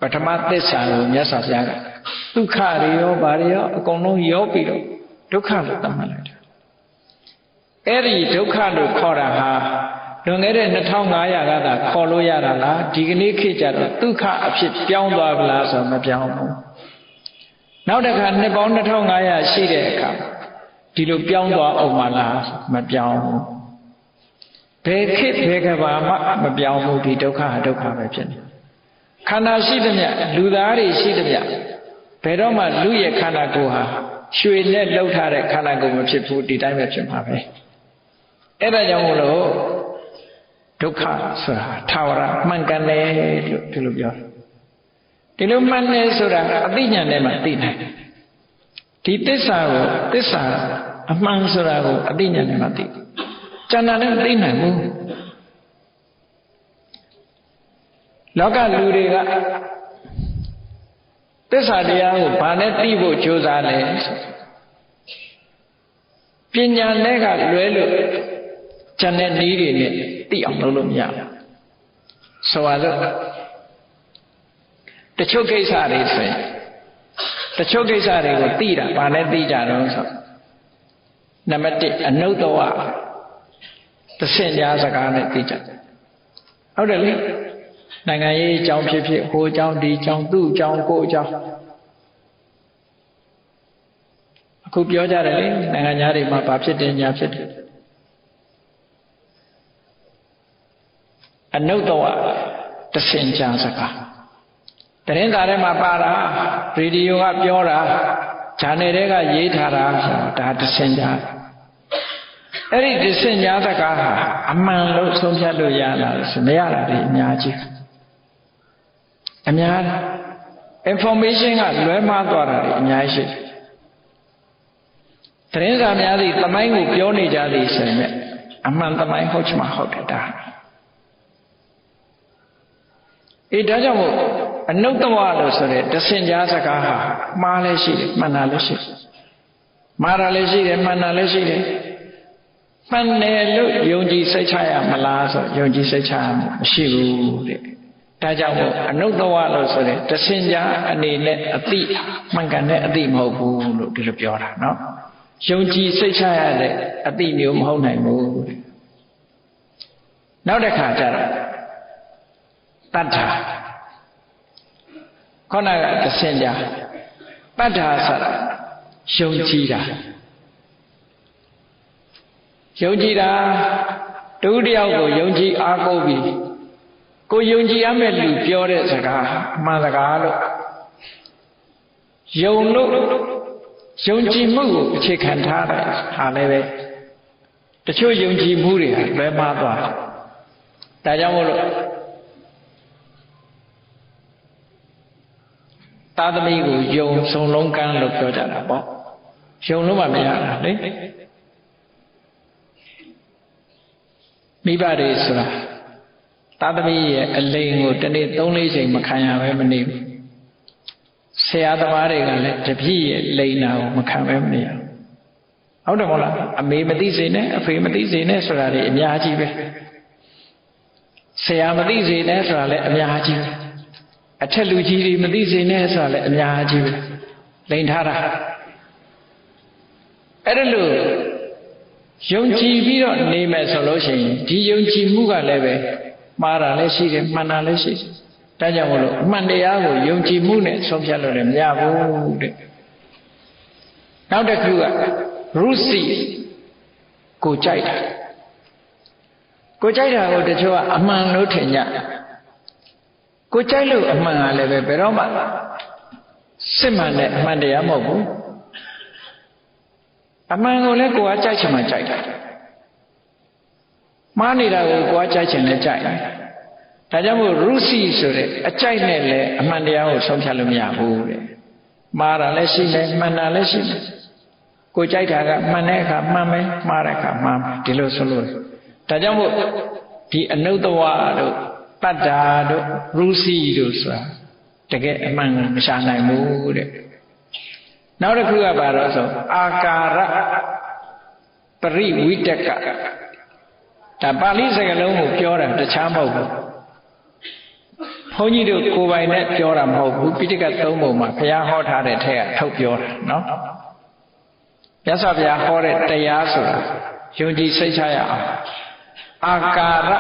ပထမသစ္စာကိုမြတ်စွာဘုရားကဒုက္ခတွေရောဘာတွေရောအကုန်လုံးရောပြီးတော့ဒုက္ခလို့သတ်မှတ်လိုက်တယ်အဲ့ဒီဒုက္ခလို့ခေါ်တာဟာလွန်ခဲ့တဲ့2500ကသာခေါ်လို့ရတာလားဒီကနေ့ခေတ်ကျတော့ဒုက္ခအဖြစ်ပြောင်းသွားပြီလားဆိုတော့မပြောင်းဘူးနောက်တစ်ခါနှစ်ပေါင်း2500ရှိတဲ့အခါဒီလိုပြောင်းသွားအောင်မလားမပြောင်းဘူးဘယ်ခေတ်ဘယ်ကဘာမှမပြောင်းဘူးဒီဒုက္ခဟာဒုက္ခပဲဖြစ်နေခန္ဓာရှိသမျှလူသားတွေရှိသမျှဘယ်တော့မှလူရဲ့ခန္ဓာကိုယ်ဟာရွှေနဲ့လှုပ်ထားတဲ့ခန္ဓာကိုယ်မဖြစ်ဘူးဒီတိုင်းပဲဖြစ်မှာပဲအဲ့ဒါကြောင့်မို့လို့ဒုက္ခဆိုတာထာဝရမှန်ကန်တယ်လို့ဒီလိုပြောဒီလိုမှန်တယ်ဆိုတာအသိဉာဏ်နဲ့မှသိနိုင်တယ်ဒီသစ္စာကိုသစ္စာအမှန်ဆိုတာကိုအသိဉာဏ်နဲ့မှသိကျန်တာလည်းမသိနိုင်ဘူးလောကလူတွေကသစ္စာတရားကိုဘာနဲ့သိဖို့ကြိုးစားလဲပညာနဲ့ကလွဲလို့ကျန်တဲ့နည်းတွေနဲ့သိအောင်လုပ်လို့မရဘူးဆိုပါစို့တချို့ကိစ္စတွေဆိုရင်တချို့ကိစ္စတွေကိုသိတာဘာနဲ့သိကြတော့ဆိုနံပါတ်1အနုတ္တဝသစင်ကြားစကားနဲ့သိကြဟုတ်တယ်လေနိုင်ငံရေးအကြောင်းဖြစ်ဖြစ်ဟိုအကြောင်းဒီအကြောင်းသူ့အကြောင်းကိုယ်အကြောင်းအခုပြောကြတယ်လေနိုင်ငံသားတွေမှာဘာဖြစ်တယ်ညာဖြစ်တယ်အနုတ္တဝသစင်ကြားစကားတရင်သားထဲမှာပါတာရေဒီယိုကပြောတာဂျာနယ်တွေကရေးထားတာဒါသစင်ကြားအဲ့ဒီသစင်ကြားစကားဟာအမှန်လို့ဆုံးဖြတ်လို့ရလားဆိုမရတာဒီအများကြီးအများ information ကလွဲမှားသွားတာဒီအများကြီးရှိသတင်းစာများသည်သမိုင်းကိုပြောနေကြသည်ဆိုရင်အမှန်သမိုင်းဟုတ်ချင်မှဟုတ်တယ်ဒါအေးဒါကြောင့်မို့အနုတ္တဝလို့ဆိုတဲ့သစင်ကြားစကားဟာမှားလည်းရှိတယ်မှန်တာလည်းရှိတယ်မှားတာလည်းရှိတယ်မှန်တာလည်းရှိတယ်မှန်တယ်လို့ယုံကြည်စိတ်ချရမလားဆိုယုံကြည်စိတ်ချရမရှိဘူးတဲ့ဒါကြောင့်မို့အနုတ္တဝလို့ဆိုတဲ့သစင်ကြားအနေနဲ့အတိမှန်ကန်တဲ့အတိမဟုတ်ဘူးလို့ဒီလိုပြောတာနော်ယုံကြည်စိတ်ချရတဲ့အတိမျိုးမဟုတ်နိုင်ဘူးတဲ့နောက်တစ်ခါကျတော့တတ္ထာခေါဏကသစင်ကြားတတ္ထာဆိုတာယုံကြည်တာယုံကြည်တာတူတယောက်ကိုယုံကြည်အားကိုးပြီးကိုယုံကြည်ရမယ့်လူပြောတဲ့စကားအမှန်စကားလို့ယုံလို့ယုံကြည်မှုကိုအခြေခံထားတဲ့ဟာလည်းပဲတချို့ယုံကြည်မှုတွေလွဲမှားသွားတယ်ဒါကြောင့်မို့လို့ သားသမီးကိုယုံစုံလုံးကမ်းလို့ပြောကြတာပေါ့ယုံလို့မှမရတာလေမိဘတွေဆိုတာသားသမီးရဲ့အလိန်ကိုတစ်နေ့ 3-4 ချိန်မခံရပဲမနေဘူးဆရာသမားတွေကလည်းတပည့်ရဲ့လိန်နာကိုမခံပဲမနေရဟုတ်တယ်မဟုတ်လားအမေမသိစေနဲ့အဖေမသိစေနဲ့ဆိုတာတွေအများကြီးပဲဆရာမသိစေနဲ့ဆိုတာလည်းအများကြီးပဲအထက်လူကြီးတွေမသိစေနဲ့ဆိုတာလည်းအများကြီးပဲလိန်ထားတာအဲ့ဒါလို့ယုံကြည်ပြီးတော့နေမယ်ဆိုလို့ရှိရင်ဒီယုံကြည်မှုကလည်းပဲမှားတာလည်းရှိတယ်မှန်တာလည်းရှိတယ်ဒါကြောင့်မလို့အမှန်တရားကိုယုံကြည်မှုနဲ့ဆုံးဖြတ်လို့လည်းမရဘူးတဲ့နောက်တစ်ခုကရုစီကိုကြိုက်တာကိုကြိုက်တာကိုတချို့ကအမှန်လို့ထင်ကြကိုကြိုက်လို့အမှန်ကလည်းပဲဘယ်တော့မှစစ်မှန်တဲ့အမှန်တရားမဟုတ်ဘူးအမှန်ကိုလည်းကိုကကြိုက်ချင်မှကြိုက်တာမှားနေတာကိုကိုကကြိုက်ချင်လည်းကြိုက်တယ်ဒါကြောင့်မို့ရုစီဆိုတဲ့အကြိုက်နဲ့လည်းအမှန်တရားကိုဆုံးဖြတ်လို့မရဘူးတဲ့မှားတာလည်းရှိတယ်မှန်တာလည်းရှိတယ်ကိုကြိုက်တာကမှန်တဲ့အခါမှန်မယ်မှားတဲ့အခါမှားမယ်ဒီလိုဆိုလို့ဒါကြောင့်မို့ဒီအနုတ္တဝတို့တတ္တာတို့ရုစီတို့ဆိုတာတကယ်အမှန်ကိုမရှာနိုင်ဘူးတဲ့နောက်တစ်ခုကဘာလို့ဆိုအာကာရပရိဝိတကဒါပါဠိစကားလုံးကိုပြောတာတခြားမဟုတ်ဘူးဘုန်းကြီးတို့ကိုယ်ပိုင်နဲ့ပြောတာမဟုတ်ဘူးပိဋကတ်သုံးပုံမှာဘုရားဟောထားတဲ့ထက်ကထုတ်ပြောတာနော်မြတ်စွာဘုရားဟောတဲ့တရားဆိုတာယုံကြည်စိတ်ချရအောင်အာကာရ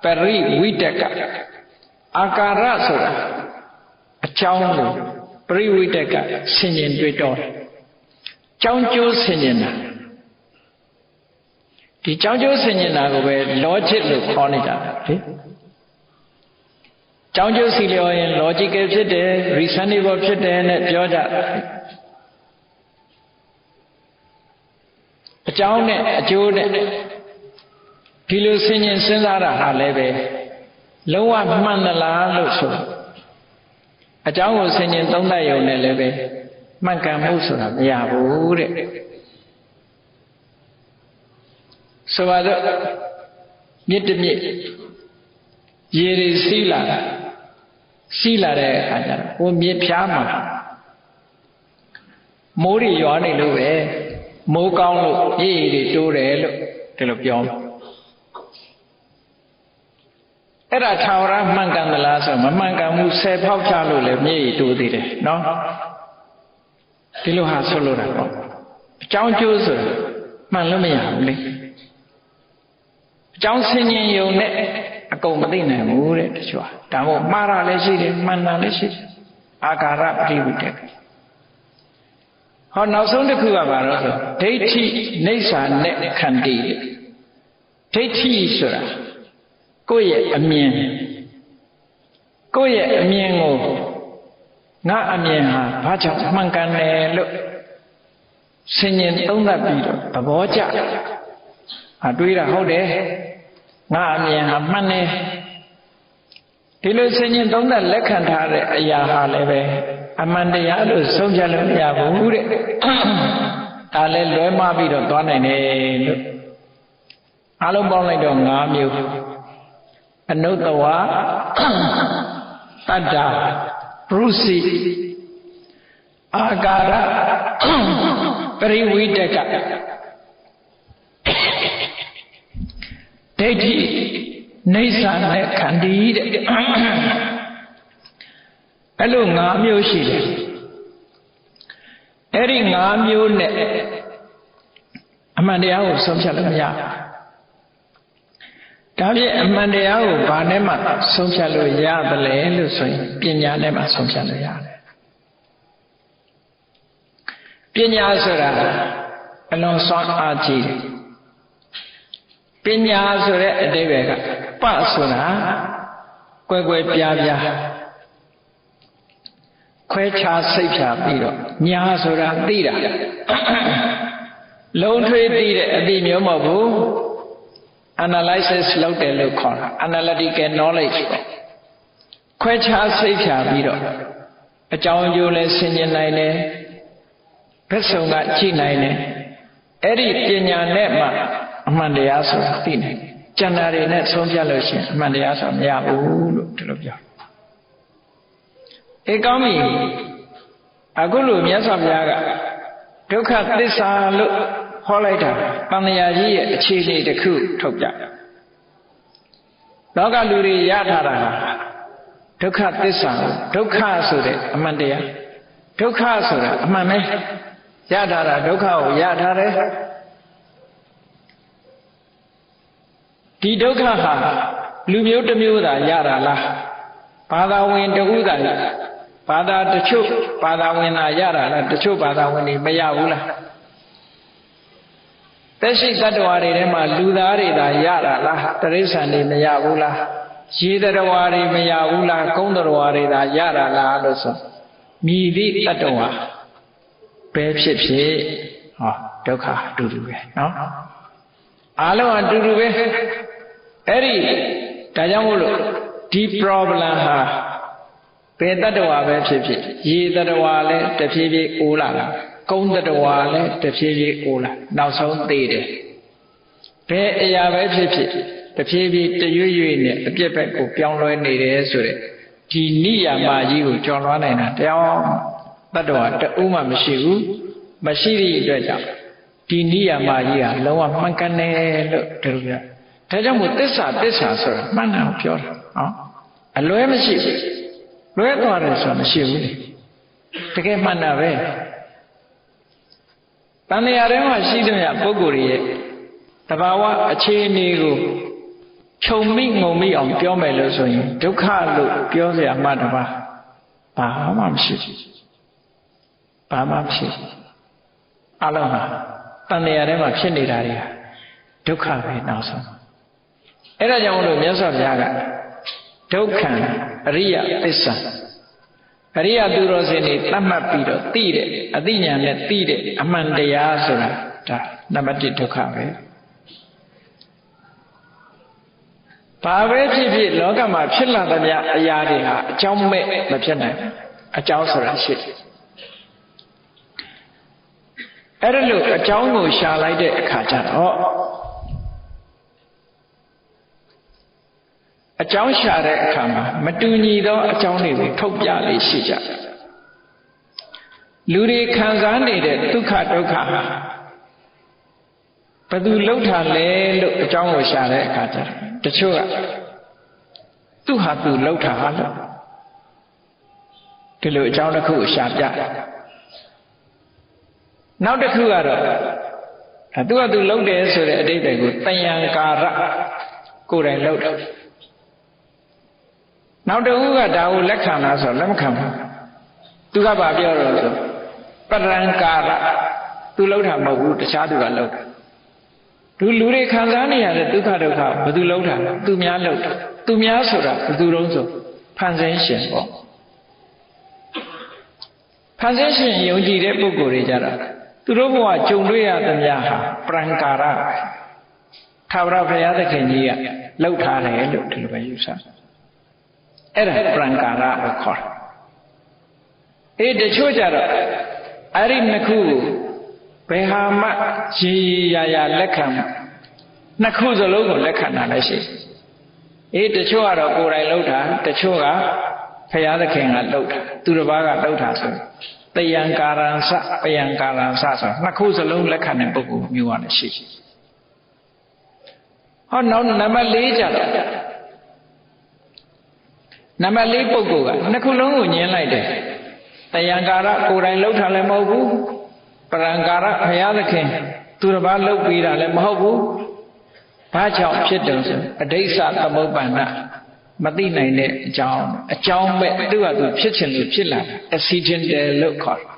ပရိဝိတကအာကာရဆိုတာအကြောင်းကိုပရိဝိတကဆင်ញင်တွေ့တော့ကြောင်းကျိုးဆင်ញင်တာဒီကြောင်းကျိုးဆင်ញင်တာကိုပဲ logic လို့ခေါ်နေကြတာလေကြောင်းကျိုးစီလျော်ရင် logical ဖြစ်တယ် reasonable ဖြစ်တယ်နဲ့ပြောကြအကြောင်းနဲ့အကျိုးနဲ့ဒီလိုဆင်ញင်စဉ်းစားတာဟာလည်းပဲလုံးဝမှန်သလားလို့ဆိုအကြောင်းကိုဆင်ញင်သုံးသပ်ရုံနဲ့လည်းပဲမှန်ကန်မှုဆိုတာမရဘူးတဲ့ဆိုပါတော့မြစ်တစ်မြစ်ရေတွေစီးလာတဲ့အခါကျတော့ဟိုမြစ်ဖြားမှာမိုးတွေရွာနေလို့ပဲမိုးကောင်းလို့ရေတွေတိုးတယ်လို့ဒီလိုပြောအဲ့ဒါထာဝရမှန်ကန်သလားဆိုမမှန်ကန်ဘူးဆယ်ဖောက်ချလို့လည်းမြေကြီးတိုးသေးတယ်နော်ဒီလိုဟာဆိုလို့တာပေါ့အကြောင်းကျိုးဆိုမှန်လို့မရဘူးလေအကြောင်းဆင်ញင်ယုံနဲ့အကုန်မသိနိုင်ဘူးတဲ့တချို့ဒါမို့မှားတာလည်းရှိတယ်မှန်တာလည်းရှိတယ်အာကာရပရိဝိတကဟောနောက်ဆုံးတစ်ခုကဘာလို့ဆိုဒိဋ္ဌိနေဆာနဲ့ခန္တီဒိဋ္ဌိဆိုတာကိုယ့်ရဲ့အမြင်ကိုငါအမြင်ဟာဘာကြောင့်မှန်ကန်တယ်လို့ဆင်ញင်သုံးသပ်ပြီးတော့သဘောကျတွေးတာဟုတ်တယ်ငါအမြင်ဟာမှန်တယ်ဒီလိုဆင်ញင်သုံးသပ်လက်ခံထားတဲ့အရာဟာလည်းပဲအမှန်တရားလို့ဆုံးဖြတ်လို့မရဘူးတဲ့ဒါလည်းလွဲမှားပြီးတော့သွားနိုင်တယ်လို့အားလုံးပေါင်းလိုက်တော့5မျိုးအနုတ္တဝတတ္တာရုစီအာကာရပရိဝိတကဒိဋ္ဌိနေဆာနဲ့ခန္တီတဲ့အဲ့လို5မျိုးရှိတယ်အဲ့ဒီ5မျိုးနဲ့အမှန်တရားကိုဆုံးဖြတ်လို့မရဘူးဒါဖြင့်အမှန်တရားကိုဘာနဲ့မှဆုံးဖြတ်လို့ရတယ်လို့ဆိုရင်ပညာနဲ့မှဆုံးဖြတ်လို့ရတယ်ပညာဆိုတာအလွန်စွမ်းအားကြီးတယ်ပညာဆိုတဲ့အဓိပ္ပာယ်ကပဆိုတာကွယ်ကွယ်ပြားပြားခွဲခြားစိတ်ဖြာပြီးတော့ညာဆိုတာသိတာလုံးထွေးသိတဲ့အသိမျိုးမဟုတ်ဘူး analysis လုပ်တယ်လို့ခေါ်တာ analytical knowledge ပေါ့ခွဲခြားစိတ်ဖြာပြီးတော့ အကြောင်းအကျိုးလည်းဆင်ခြင်နိုင်တယ်ဘက်ဆုံးကကြည့်နိုင်တယ်အဲ့ဒီပညာနဲ့မှအမှန်တရားဆိုတာသိနိုင်တယ်ကျန်တာတွေနဲ့ဆုံးဖြတ်လို့ရှိရင်အမှန်တရားဆိုတာမရဘူးလို့ဒီလိုပြောအေးကောင်းပြီအခုလိုမြတ်စွာဘုရားကဒုက္ခသစ္စာလို့ဟောလိုက်တာတန်မြာကြီးရဲ့အခြေအနေတစ်ခုထုတ်ပြလောကလူတွေရထားတာဒုက္ခသစ္စာဒုက္ခဆိုတဲ့အမှန်တရားဒုက္ခဆိုတာအမှန်ပဲရထားတာဒုက္ခကိုရထားတယ်ဒီဒုက္ခဟာလူမျိုးတစ်မျိုးသာရတာလားဘာသာဝင်တဦးသာဘာသာတချို့ဘာသာဝင်သာရတာလားတချို့ဘာသာဝင်တွေမရဘူးလားသက်ရှိတ attva တွေထဲမှာလူသားတွေသာရတာလားတိရစ္ဆာန်တွေမရဘူးလားရေတ attva တွေမရဘူးလားကုန်း attva တွေသာရတာလားလို့ဆိုမြည်သည့်တ attva ပဲဖြစ်ဖြစ်ဟောဒုက္ခအတူတူပဲနော်အားလုံးအတူတူပဲအဲ့ဒီဒါကြောင့်မို့လို့ဒီ problem ဟာဘယ်တ attva ပဲဖြစ်ဖြစ်ရေတ attva လည်းတဖြည်းဖြည်းအိုးလာတာကုန်း attva လည်းတဖြည်းဖြည်းအိုးလာနောက်ဆုံးသေးတယ်ဘယ်အရာပဲဖြစ်ဖြစ်တဖြည်းဖြည်းတရွေ့ရွေ့နဲ့အပြစ်ဘက်ကိုပြောင်းလဲနေတယ်ဆိုတဲ့ဒီနိယာမကြီးကိုကျော်လွှားနိုင်တာတရားတ attva တဦးမှမရှိဘူးမရှိသည့်အတွက်ကြောင့်ဒီနိယာမကြီးဟာလုံးဝမှန်ကန်တယ်လို့ဒီလိုပြောဒါကြောင့်မို့သစ္စာဆိုတာမှန်တယ်ပြောတာနော်အလွဲမရှိဘူးလွဲသွားတယ်ဆိုတာမရှိဘူးတကယ်မှန်တာပဲတန်တရားထဲမှာရှိတဲ့ပုဂ္ဂိုလ်ရဲ့တဘာဝအခြေအနေကိုခြုံမိငုံမိအောင်ပြောမယ်လို့ဆိုရင်ဒုက္ခလို့ပြောစရာမှတပါဘာမှမရှိဘူးဘာမှမရှိဘူးအလုံးဟာတန်တရားထဲမှာဖြစ်နေတာတွေဒုက္ခပဲနောက်ဆုံးအဲ့ဒါကြောင့်လို့မြတ်စွာဘုရားကဒုက္ခအရိယသစ္စာအရိယသူတော်စင်တွေသတ်မှတ်ပြီးတော့သိတယ်အသိဉာဏ်နဲ့သိတယ်အမှန်တရားဆိုတာဒါနံပါတ်1ဒုက္ခပဲဘာပဲဖြစ်ဖြစ်လောကမှာဖြစ်လာသမျှအရာတွေဟာအကြောင်းမဲ့မဖြစ်နိုင်အကြောင်းဆိုတာရှိတယ်အဲ့ဒါလို့အကြောင်းကိုရှာလိုက်တဲ့အခါကျတော့အကြောင်းရှာတဲ့အခါမှာမတူညီသောအကြောင်းတွေကိုထုတ်ပြလေးရှိကြလူတွေခံစားနေတဲ့ဒုက္ခဒုက္ခဟာဘယ်သူလှုပ်ထားလဲလို့အကြောင်းကိုရှာတဲ့အခါကျတချို့ကသူ့ဟာသူလှုပ်ထားလို့ဒီလိုအကြောင်းတစ်ခုကိုရှာပြနောက်တစ်ခုကတော့သူ့ဟာသူလှုပ်တယ်ဆိုတဲ့အဓိပ္ပာယ်ကိုတယံကာရကိုယ်တိုင်လှုပ်တယ်နောက်တစ်ခုကဒါကိုလက်ခံလားဆိုတော့လက်မခံဘူးသူကဘာပြောတော့ဆိုပရံကာရသူလှုပ်တာမဟုတ်ဘူးတခြားသူကလှုပ်တာလူတွေခံစားနေရတဲ့ဒုက္ခဒုက္ခဘယ်သူလှုပ်တာလဲသူများလှုပ်တာသူများဆိုတာဘယ်သူတုံးဆိုဖန်ဆင်းရှင်ပေါ့ဖန်ဆင်းရှင်ယုံကြည်တဲ့ပုဂ္ဂိုလ်တွေကြတာသူတို့ဘဝကြုံတွေ့ရသမျှဟာပရံကာရထာဝရဘုရားသခင်ကြီးကလှုပ်ထားတယ်လို့ဒီလိုပဲယူဆအဲ့ဒါပရံကာရကိုခေါ်တယ်တချို့ကြတော့အဲ့ဒီနှစ်ခုဘယ်ဟာမှရေရာလက်ခံနှစ်ခုစလုံးကိုလက်ခံတာလည်းရှိတချို့ကတော့ကိုယ်တိုင်လှုပ်တာတချို့ကဘုရားသခင်ကလှုပ်တာသူတစ်ပါးကလှုပ်တာဆိုတယံကာရံစပယံကာရံစဆိုနှစ်ခုစလုံးလက်ခံတဲ့ပုဂ္ဂိုလ်မျိုးကလည်းရှိဟောနောက်နံပါတ်4ကြတော့နံပါတ်4ပုဂ္ဂိုလ်ကနှစ်ခုလုံးကိုညှင်းလိုက်တယ်တယံကာရကိုယ်တိုင်လှုပ်တာလည်းမဟုတ်ဘူးပရံကာရဘုရားသခင်သူတစ်ပါးလှုပ်ပြီးတာလည်းမဟုတ်ဘူးဘာကြောင့်ဖြစ်တယ်ဆိုအဋိစ္စသမုပ္ပန္နမသိနိုင်တဲ့အကြောင်းပဲသူ့ဟာသူဖြစ်ချင်လို့ဖြစ်လာတာ accidental လို့ခေါ်တယ်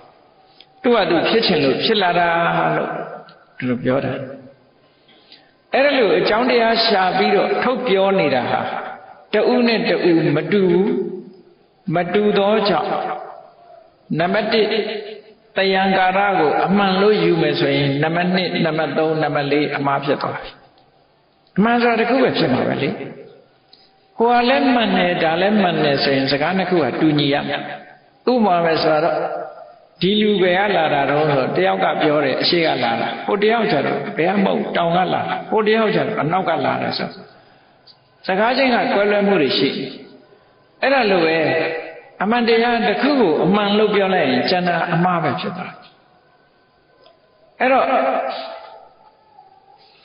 သူ့ဟာသူဖြစ်ချင်လို့ဖြစ်လာတာလို့ဒီလိုပြောတာအဲ့ဒါလို့အကြောင်းတရားရှာပြီးတော့ထုတ်ပြောနေတာဟာတဦးနဲ့တဦးမတူသောကြောင့်နံပါတ်1တယံကာရကိုအမှန်လို့ယူမယ်ဆိုရင်နံပါတ်2နံပါတ်3နံပါတ်4အမှားဖြစ်သွားပြီအမှန်ဆိုတာတစ်ခုပဲဖြစ်မှာပဲလေဟိုကလည်းမှန်တယ်ဒါလည်းမှန်တယ်ဆိုရင်စကားနှစ်ခုကတူညီရမယ် ဥမာပဲဆိုတော့ဒီလူပဲကလာတာတော့ဆိုတယောက်ကပြောတယ်အရှိကလာတာဟိုတယောက်ကျတော့ဘယ်မှမဟုတ်တောင်ကလာတာဟိုတယောက်ကျတော့အနောက်ကလာတယ်ဆိုစကားချင်းကကွဲလွဲမှုတွေရှိအဲ့ဒါလိုပဲအမှန်တရားတစ်ခုကိုအမှန်လို့ပြောလိုက်ရင်ကျန်တာအမှားပဲဖြစ်သွားတယ်အဲ့တော့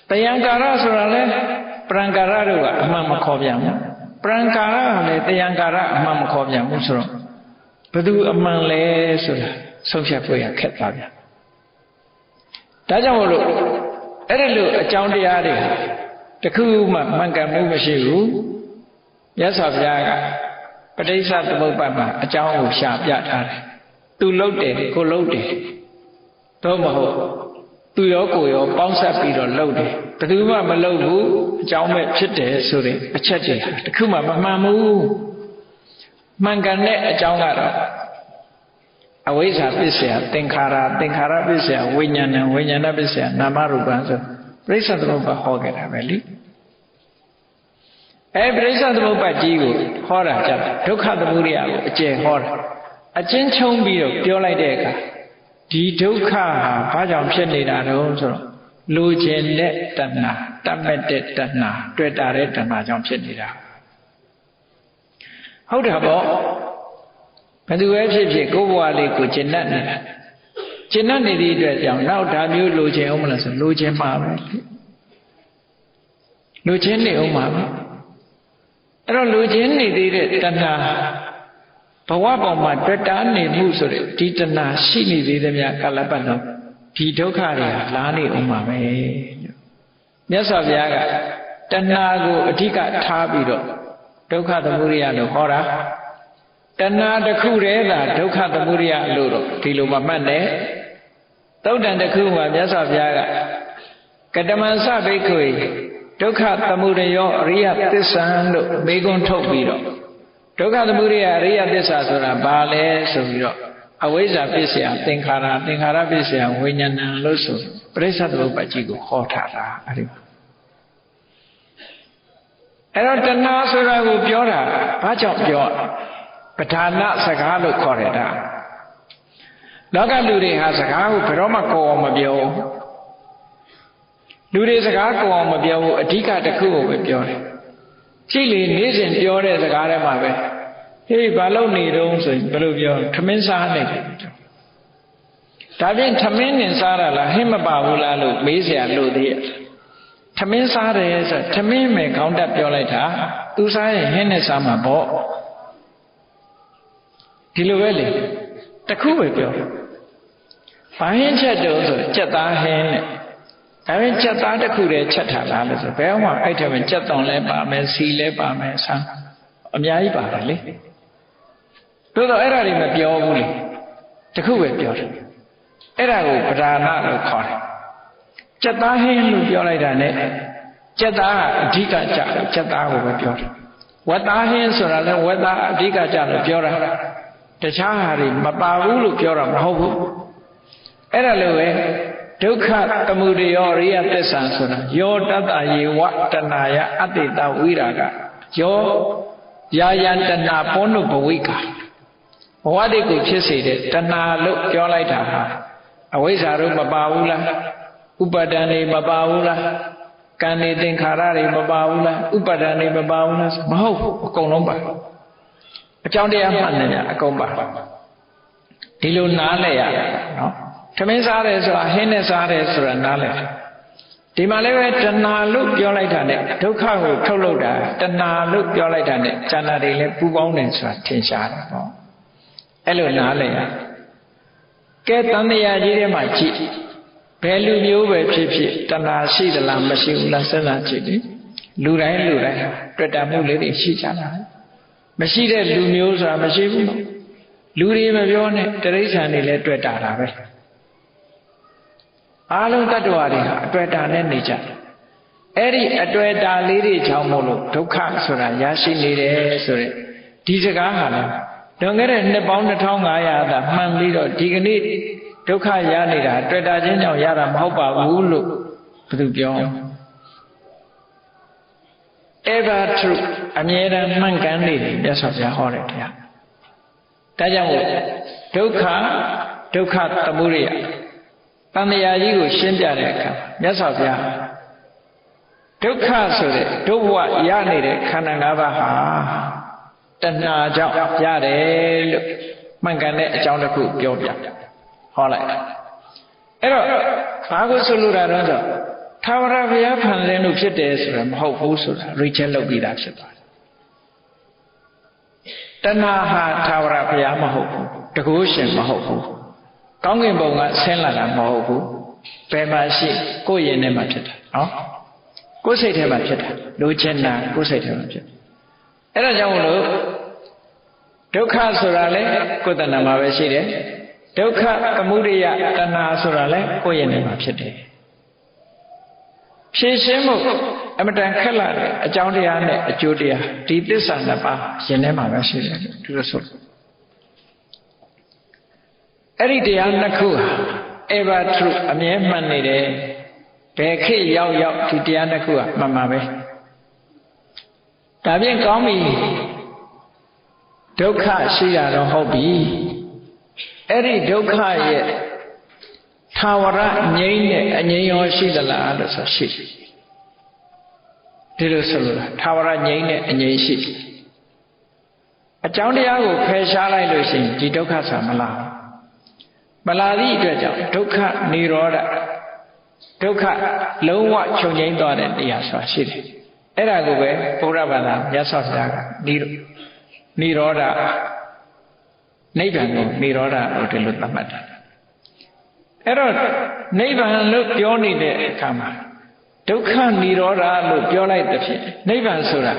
တယံကာရဆိုတာလဲပရံကာရတို့ကအမှန်မခေါ်ပြန်ဘူးပရံကာရကလည်းတယံကာရအမှန်မခေါ်ပြန်ဘူးဆိုတော့ဘယ်သူအမှန်လဲဆိုတာဆုံးဖြတ်ဖို့ရခက်သွားပြန်ဒါကြောင့်မို့လို့အဲ့ဒီလိုအကြောင်းတရားတွေတခုမှမှန်ကန်မှုမရှိဘူးမြတ်စွာဘုရားကပဋိစ္စသမုပ္ပါဒ်မှာအကြောင်းကိုရှာပြထားတယ်သူလှုပ်တယ်ကိုလှုပ်တယ်တော့မဟုတ်သူရောကိုရောပေါင်းဆက်ပြီးတော့လှုပ်တယ်ဘယ်သူမှမလှုပ်ဘူးအကြောင်းပဲဖြစ်တယ်ဆိုတဲ့အချက်တွေတခုမှမမှန်ဘူးမှန်ကန်တဲ့အကြောင်းကတော့အဝိဇ္ဇာပစ္စယသင်္ခါရသင်္ခါရပစ္စယဝိညာဏဝိညာဏပစ္စယနာမရူပံဆိုပရိစ္ဆသမုပ္ပါဟောခဲ့တာပဲလေပရိစ္ဆသမုပ္ပါကြီးကိုဟောတာကြတယ်ဒုက္ခသမုဒယကိုအကျယ်ဟောတာအချင်းချုံပြီးတော့ပြောလိုက်တဲ့အခါဒီဒုက္ခဟာဘာကြောင့်ဖြစ်နေတာတုံးဆိုတော့လိုချင်တဲ့တဏှာတတ်မဲ့တဲ့တဏှာတွေ့တာတဲ့တဏှာကြောင့်ဖြစ်နေတာဟုတ်တာပေါ့ဘယ်သူပဲဖြစ်ဖြစ်ကိုယ်ဘဝလေးကိုကျင့်တတ်နေတာကျင့်တတ်နေသည့်အတွက်ကြောင့်နောက်ဒါမျိုးလိုချင်အောင်မလားဆိုလိုချင်မှာပဲလိုချင်နေအောင်မှာပဲအဲ့တော့လိုချင်နေသေးတဲ့တဏှာဘဝပေါ်မှာတွေ့တာနေမှုဆိုတဲ့ဒီတဏှာရှိနေသေးတဲ့များကာလပတ်လုံးဒီဒုက္ခတွေလာနေအောင်မှာပဲမြတ်စွာဘုရားကတဏှာကိုအဓိကထားပြီးတော့ဒုက္ခသမုဒယလို့ဟောတာတဏှာတစ်ခုတည်းသာဒုက္ခသမုဒယလို့တော့ဒီလိုမှမှတ်တယ်သုတ်တန်တစ်ခုမှာမြတ်စွာဘုရားကကတမံစဘိက္ခွေဒုက္ခသမုဒယောအရိယသစ္ဆံလို့မေခွန်းထုတ်ပြီးတော့ဒုက္ခသမုဒယအရိယသစ္စာဆိုတာဘာလဲဆိုပြီးတော့အဝိဇ္ဇာပစ္စယသင်္ခါရသင်္ခါရပစ္စယဝိညာဏလို့ဆိုပရိစ္ဆသမုပ္ပါဒ်ကြီးကိုဟောထားတာအဲ့ဒီအဲ့တော့တဏှာဆိုတာကိုပြောတာဘာကြောင့်ပြောပဋ္ဌာနစကားလို့ခေါ်တယ်ဒါလောကလူတွေဟာစကားကိုဘယ်တော့မှကိုယ်အောင်မပြောလူတွေစကားကိုယ်အောင်မပြောဘူးအဓိကတစ်ခုကိုပဲပြောတယ်ကြည့်လေနေ့စဉ်ပြောတဲ့စကားထဲမှာပဲဟေးဘာလို့နေတုံးဆိုရင်ဘယ်လိုပြောထမင်းစားနေတယ်ဒါပြင်ထမင်းနဲ့စားရလားဟင်းမပါဘူးလားလို့မေးเสียလို့သေးရဲ့ထမင်းစားတယ်ဆိုထမင်းမယ်ခေါင်းတက်ပြောလိုက်တာသူစားရင်ဟင်းနဲ့စားမှာပေါ့ဒီလိုပဲလေတခုပဲပြောဘာဟင်းချက်တုံးဆိုကြက်သားဟင်းနဲ့ဒါပေမဲ့ကြက်သားတစ်ခုတည်းချက်ထားလားလို့ဆိုဘယ်မှအဲ့ထက်မှကြက်တောင်လဲပါမယ်စီလဲပါမယ်ဆန်းအများကြီးပါတယ်လေတို့တော့အဲ့ဒါတွေမပြောဘူးလေတခုပဲပြောတယ်အဲ့ဒါကိုပဓာနလို့ခေါ်တယ်ကြက်သားဟင်းလို့ပြောလိုက်တာ ਨੇ ကြက်သားအဓိကကြတယ်ကြက်သားကိုပဲပြောတယ်ဝက်သားဟင်းဆိုတာလဲဝက်သားအဓိကကြလို့ပြောတာတခြားဟာတွေမပါဘူးလို့ပြောတာမဟုတ်ဘူးအဲ့ဒါလိုပဲဒုက္ခသမုဒယောအရိယသစ္စာဆိုတာယောတတ္တယေဝတဏှာယအတ္တိတဝိရာကယောယာယံတဏှာပေါနုဘဝိကာဘဝတိကိုဖြစ်စေတဲ့တဏှာလို့ပြောလိုက်တာဟာအဝိဇ္ဇာတို့မပါဘူးလားဥပါဒံတွေမပါဘူးလားကံတွေသင်္ခါရတွေမပါဘူးလားဥပါဒံတွေမပါဘူးလားမဟုတ်ဘူးအကုန်လုံးပါအကြောင်းတရားမှန်တယ်အကုန်ပါဒီလိုနားလဲရနော်ထမင်းစားတယ်ဆိုတာဟင်းနဲ့စားတယ်ဆိုတာနားလဲဒီမှာလည်းပဲတဏှာလို့ပြောလိုက်တာ ਨੇ ဒုက္ခကိုထုတ်လုပ်တာတဏှာလို့ပြောလိုက်တာ ਨੇ ဉာဏ်တွေလည်းပူပေါင်းတယ်ဆိုတာထင်ရှားတယ်ပေါ့အဲ့လိုနားလဲရကဲတန်တရားကြီးထဲမှာကြည့်ဘယ်လူမျိုးပဲဖြစ်ဖြစ်တဏှာရှိသလားမရှိဘူးလားစဉ်းစားကြည့်လေလူတိုင်းတွေ့တာမှုလေးတွေရှိကြတာမရှိတဲ့လူမျိုးဆိုတာမရှိဘူးနော်လူတွေမပြောနဲ့တိရစ္ဆာန်တွေလည်းတွေ့တာပဲအားလုံးတ attva တွေဟာအတွေ့အတာနဲ့နေကြတယ်အဲ့ဒီအတွေ့အတာလေးတွေကြောင့်မို့လို့ဒုက္ခဆိုတာရရှိနေတယ်ဆိုတဲ့ဒီစကားဟာလည်းလွန်ခဲ့တဲ့နှစ်ပေါင်း2500သာမှန်ပြီးတော့ဒီကနေ့ဒုက္ခရနေတာတွေ့တာချင်းကြောင့်ရတာမဟုတ်ပါဘူးလို့ဘယ်သူပြော ever true အမြဲတမ်းမှန်ကန်နေတယ်မြတ်စွာဘုရားဟောတယ်တရား ဒါကြောင့်ဒုက္ခသမုဒယတန်တရားကြီးကိုရှင်းပြတဲ့အခါမြတ်စွာဘုရားဒုက္ခဆိုတဲ့ဒုဘဝရနေတဲ့ခန္ဓာ၅ပါးဟာတဏှာကြောင့်ရတယ်လို့မှန်ကန်တဲ့အကြောင်းတစ်ခုပြောပြဟောလိုက်အဲ့တော့ဘာကိုဆိုလိုတာတော့ဆိုထာဝရဘုရားဖန်ဆင်းလို့ဖြစ်တယ်ဆိုတာမဟုတ်ဘူးဆိုတာ reject လုပ်ပြီးသားဖြစ်သွားတယ်တဏှာဟာထာဝရဘုရားမဟုတ်ဘူးတကုရှင်မဟုတ်ဘူးကောင်းကင်ဘုံကဆင်းလာတာမဟုတ်ဘူးဘယ်မှာရှိကိုယ်ရင်ထဲမှာဖြစ်တာနော်ကိုယ်စိတ်ထဲမှာဖြစ်တာလိုချင်တာကိုယ်စိတ်ထဲမှာဖြစ်အဲ့ဒါကြောင့်မလို့ဒုက္ခဆိုတာလေကိုယ်တဏ္ဍာမှာပဲရှိတယ်ဒုက္ခသမုဒယတဏှာဆိုတာလေကိုယ်ရင်ထဲမှာဖြစ်တယ်ဖြည့်ရှင်းမှုအမတန်ခက်လာတဲ့အကြောင်းတရားနဲ့အကျိုးတရားဒီသစ္စာနှစ်ပါးရင်ထဲမှာပဲရှိတယ်ဒီလိုဆိုအဲ့ဒီတရားနှစ်ခုဟာ ever true အမြဲမှန်နေတယ်ဘယ်ခေတ်ရောက်ဒီတရားနှစ်ခုဟာမှန်ပါပဲဒါဖြင့်ကောင်းပြီဒုက္ခရှိရတော့ဟုတ်ပြီအဲ့ဒီဒုက္ခရဲ့ထာဝရငြိမ်းတဲ့အငြိမ်းရောရှိသလားလို့ဆိုရှိဒီလိုဆိုလို့ထာဝရငြိမ်းတဲ့အငြိမ်းရှိအကြောင်းတရားကိုဖယ်ရှားလိုက်လို့ရှိရင်ဒီဒုက္ခဆာမလာသည့်အတွက်ကြောင့်ဒုက္ခនិရောဓဒုက္ခလုံးဝချုပ်ငြိမ်းသွားတဲ့တရားဆိုတာရှိတယ်အဲ့ဒါကိုပဲဘုရားဘာသာမြတ်စွာဘုရားကនិရောဓနိဗ္ဗာန်ကိုនិရောဓလို့ဒီလိုသတ်မှတ်တာအဲ့တော့နိဗ္ဗာန်လို့ပြောနေတဲ့အခါမှာဒုက္ခនិရောဓလို့ပြောလိုက်တဲ့ဖြင့်နိဗ္ဗာန်ဆိုတာ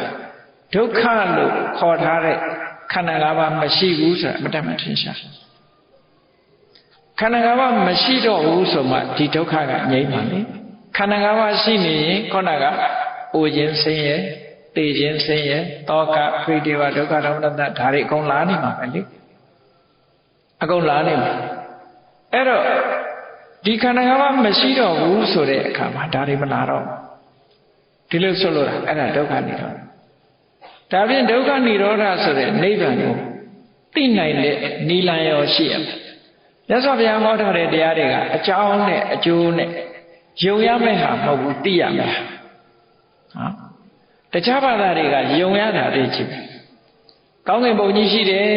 ဒုက္ခလို့ခေါ်ထားတဲ့ခန္ဓာ၅ပါးမရှိဘူးဆိုတာအမှန်တမ်းထင်ရှားခန္ဓာ၅ပါးမရှိတော့ဘူးဆိုမှဒီဒုက္ခကငြိမ်းပါလေခန္ဓာ၅ပါးရှိနေရင်ခေါဏကအိုခြင်းဆင်းရဲတေခြင်းဆင်းရဲတောကဖိတေဝဒုက္ခဒေါမနတဒါတွေအကုန်လာနေမှာပဲလေအကုန်လာနေမှာအဲ့တော့ဒီခန္ဓာ၅ပါးမရှိတော့ဘူးဆိုတဲ့အခါမှာဒါတွေမလာတော့ဒီလိုဆိုလို့အဲ့ဒါဒုက္ခនិရောဓဒါဖြင့်ဒုက္ခនិရောဓဆိုတဲ့နိဗ္ဗာန်ကိုသိနိုင်တဲ့နိလန်ရောရှိရမယ်မြတ်စွာဘုရားဟောထားတဲ့တရားတွေကအကြောင်းနဲ့အကျိုးနဲ့ယုံရမယ့်ဟာမဟုတ်ဘူးသိရမယ်ဟာတခြားဘာသာတွေကယုံရတာတွေချစ်ကောင်းကင်ဘုံကြီးရှိတယ်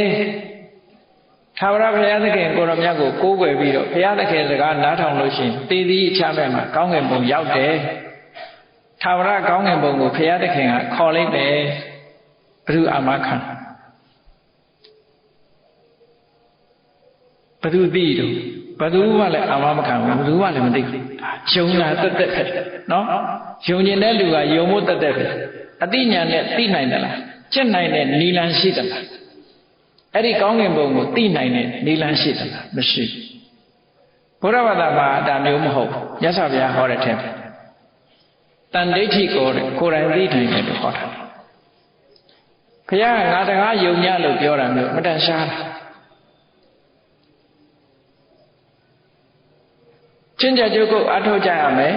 ထာဝရဘုရားသခင်ကိုရောမြတ်ကိုကိုးကွယ်ပြီးတော့ဘုရားသခင်စကားနားထောင်လို့ရှိရင်သေသည်အချမ်းမဲ့မှာကောင်းကင်ဘုံရောက်တယ်ထာဝရကောင်းကင်ဘုံကိုဘုရားသခင်ကခေါ်လိုက်တယ်ဘုရားအာမခံဘသူသိတော့ဘသူမှလည်းအာမမခံဘူးဘသူမှလည်းမသိဘူးယုံတာတက်တက်ပဲနော်ယုံကျင်တဲ့လူကယုံဖို့တက်တက်ပဲအသိဉာဏ်နဲ့သိနိုင်တယ်လားကျင့်နိုင်တဲ့နိလန်ရှိတယ်လားအဲ့ဒီကောင်းကင်ဘုံကိုသိနိုင်တဲ့နိလန်ရှိတယ်လားမရှိဘူးဘုရားဘာသာမှာဒါမျိုးမဟုတ်ဘူးမြတ်စွာဘုရားဟောတဲ့ထဲမှာတန်ဒိဋ္ဌိကိုကိုယ်တိုင်သိနိုင်တယ်လို့ဟောတာဘုရားကငါတကားယုံညလို့ပြောတာမျိုးမတန်ရှားတာကျင့်ကြံကြုတ်ကိုအထောက်ကြရမယ်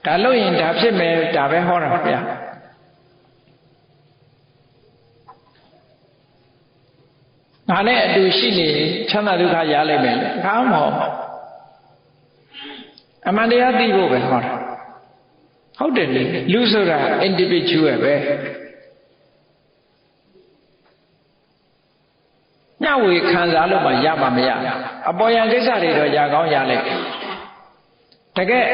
ဒါလို့ရင်ဒါဖြစ်မယ်ဒါပဲဟောတာဗျာငါနဲ့အတူရှိနေချမ်းသာဒုက္ခရလိမ့်မယ်ဘာမှမဟုတ်အမှန်တရားသိဖို့ပဲဟောတာဟုတ်တယ်လေလူဆိုတာ individual ပဲညဝေခံစားလို့မှရမှာမရအပေါ်ယံကိစ္စတွေတော့ရကောင်းရလိုက်တကယ်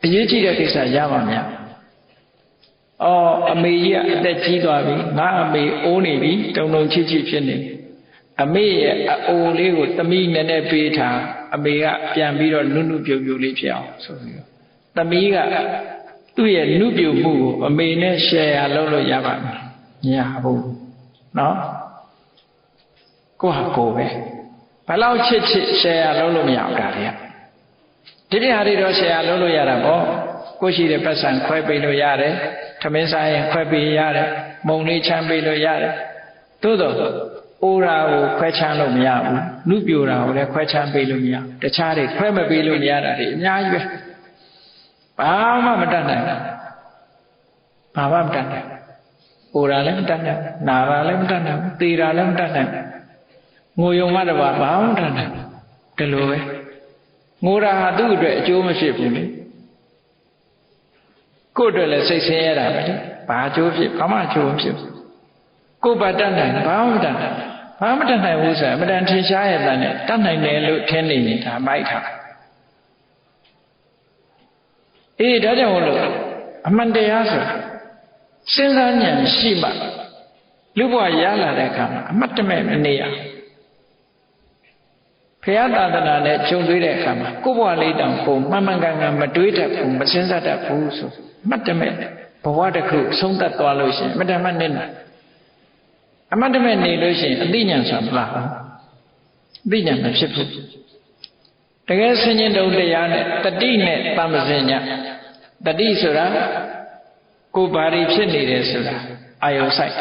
အရေးကြီးတဲ့ကိစ္စရမှာမရအမေကြီးကအသက်ကြီးသွားပြီငါအမေအိုးနေပြီတုံတုံချစ်ချစ်ဖြစ်နေအမေရဲ့အိုးလေးကိုသမီးနဲ့နဲ့ပေးထားအမေကပြန်ပြီးတော့နုနုပြိုပြိုလေးဖြစ်အောင်ဆိုပြီးတော့သမီးကသူ့ရဲ့နုပြိုမှုကိုအမေနဲ့ share လုပ်လို့ရပါမယ်မရဘူးနော်ကိုဟာကိုပဲဘလောက်ချစ်ချစ် share လုပ်လို့မရဘူးဒါတွေကဒီပြဟာတွေတော့ share လုပ်လို့ရတာပေါ့ကိုရှိတဲ့ပတ်စံခွဲပေးလို့ရတယ်ထမင်းစားရင်ခွဲပေးရတယ်မုံလေးချမ်းပေးလို့ရတယ်သို့တော့အိုရာကိုခွဲချမ်းလို့မရဘူးနုပြိုတာကိုလည်းခွဲချမ်းပေးလို့မရတခြားတွေခွဲမပေးလို့မရတာတွေအများကြီးပဲဘာမှမတတ်နိုင်ဘာမှမတတ်နိုင်အိုရာလည်းမတတ်နိုင်နာရာလည်းမတတ်နိုင်သေရာလည်းမတတ်နိုင် ငိုယုံမှတပါဘာမှမတတ်နိုင်ဒီလိုပဲငိုတာဟာသူ့အတွက်အကျိုးမဖြစ်ဘူးလေကိုယ့်အတွက်လည်းစိတ်ဆင်းရဲတာပဲလေဘာအကျိုးဖြစ်ဘာမှအကျိုးမဖြစ်ဘူးကိုယ်ပါတတ်နိုင်ဘာမှမတတ်နိုင်ဘာမှမတတ်နိုင်ဘူးဆိုတာအမှန်တန်ထင်ရှားရတဲ့နဲ့တတ်နိုင်တယ်လို့ထင်နေနေတာမိုက်တာအေးဒါကြောင့်လို့အမှန်တရားဆိုစဉ်းစားဉာဏ်ရှိမှလူဘဝရလာတဲ့အခါမှာအမှတ်တမဲ့မနေရဘုရားသာသနာနဲ့ခြုံတွေ့တဲ့အခါမှာကိုယ့်ဘဝလေးတောင်ပုံမှန်မှန်ကန်ကန်မတွေးတတ်ဘူးမစဉ်းစားတတ်ဘူးဆိုအမှတ်တမဲ့ဘဝတစ်ခုဆုံးသက်သွားလို့ရှိရင်အမှတ်တမဲ့နဲ့အမှတ်တမဲ့နေလို့ရှိရင်အသိဉာဏ်ဆိုတာမလားအသိဉာဏ်မဖြစ်ဘူးတကယ်ဆင်ញင်တုံတရားနဲ့တတိနဲ့တမ္ပဇင်ညာတတိဆိုတာကိုယ်ဘာတွေဖြစ်နေတယ်ဆိုတာအာယုဆိုင်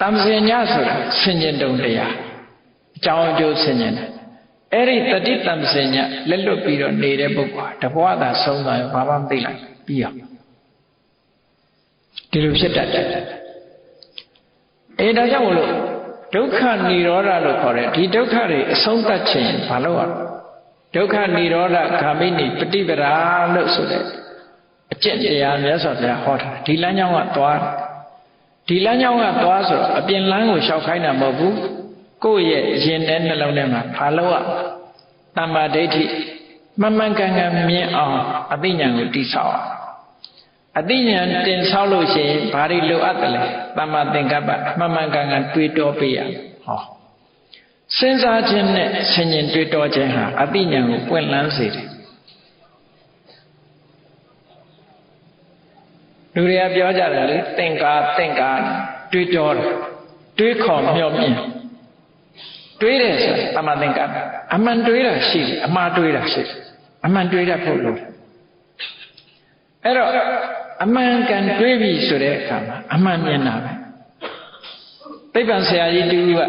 တမ္ပဇင်ညာဆိုတာဆင်ញင်တုံတရားအကြောင်းအကျိုးဆင်ញင်တယ်အဲ့ဒီတတိတမ္ပဇင်ညာလက်လွတ်ပြီးတော့နေတဲ့ပုဂ္ဂိုလ်တဘဝသာဆုံးသွားရောဘာမှမသိလိုက်ပြီးအောင်ဒီလိုဖြစ်တတ်တယ်ဒါကြောင့်မလို့ဒုက္ခនិရောဓလို့ခေါ်တယ်ဒီဒုက္ခတွေအဆုံးသတ်ခြင်းဘာလို့ရဒုက္ခនិရောဓဂာမိနိပฏิပဒါလို့ဆိုတဲ့အကျင့်တရားမြတ်စွာဘုရားဟောတာဒီလမ်းကြောင်းကသွားဒီလမ်းကြောင်းကသွားဆိုတော့အပြင်လမ်းကိုလျှောက်ခိုင်းတာမဟုတ်ဘူးကိုယ့်ရဲ့ရင်ထဲနှလုံးထဲမှာဘာလို့ရတမ္မာဒိဋ္ဌိမှန်မှန်ကန်ကန်မြင်အောင်အသိဉာဏ်ကိုတည်ဆောက်အောင်အသိဉာဏ်တင်ဆောက်လို့ရှိရင်ဘာတွေလိုအပ်တယ်လဲတမ္မာသင်္ကပ္ပမှန်မှန်ကန်ကန်တွေးတောပေးရဟောစဉ်းစားခြင်းနဲ့ဆင်ញင်တွေးတောခြင်းဟာအသိဉာဏ်ကိုပွင့်လန်းစေတယ်လူတွေကပြောကြတယ်လေသင်္ကာတွေးတောတယ်တွေးခေါ်မျှော်မြင်တွေးတယ်ဆိုတာတမ္မာသင်္ကပ္ပအမှန်တွေးတာရှိတယ်အမှားတွေးတာရှိတယ်အမှန်တွေးတတ်ဖို့လိုတယ်အဲ့တော့အမှန်ကန်တွေးပြီဆိုတဲ့အခါမှာအမှန်မြင်တာပဲသိပ္ပံဆရာကြီးတူက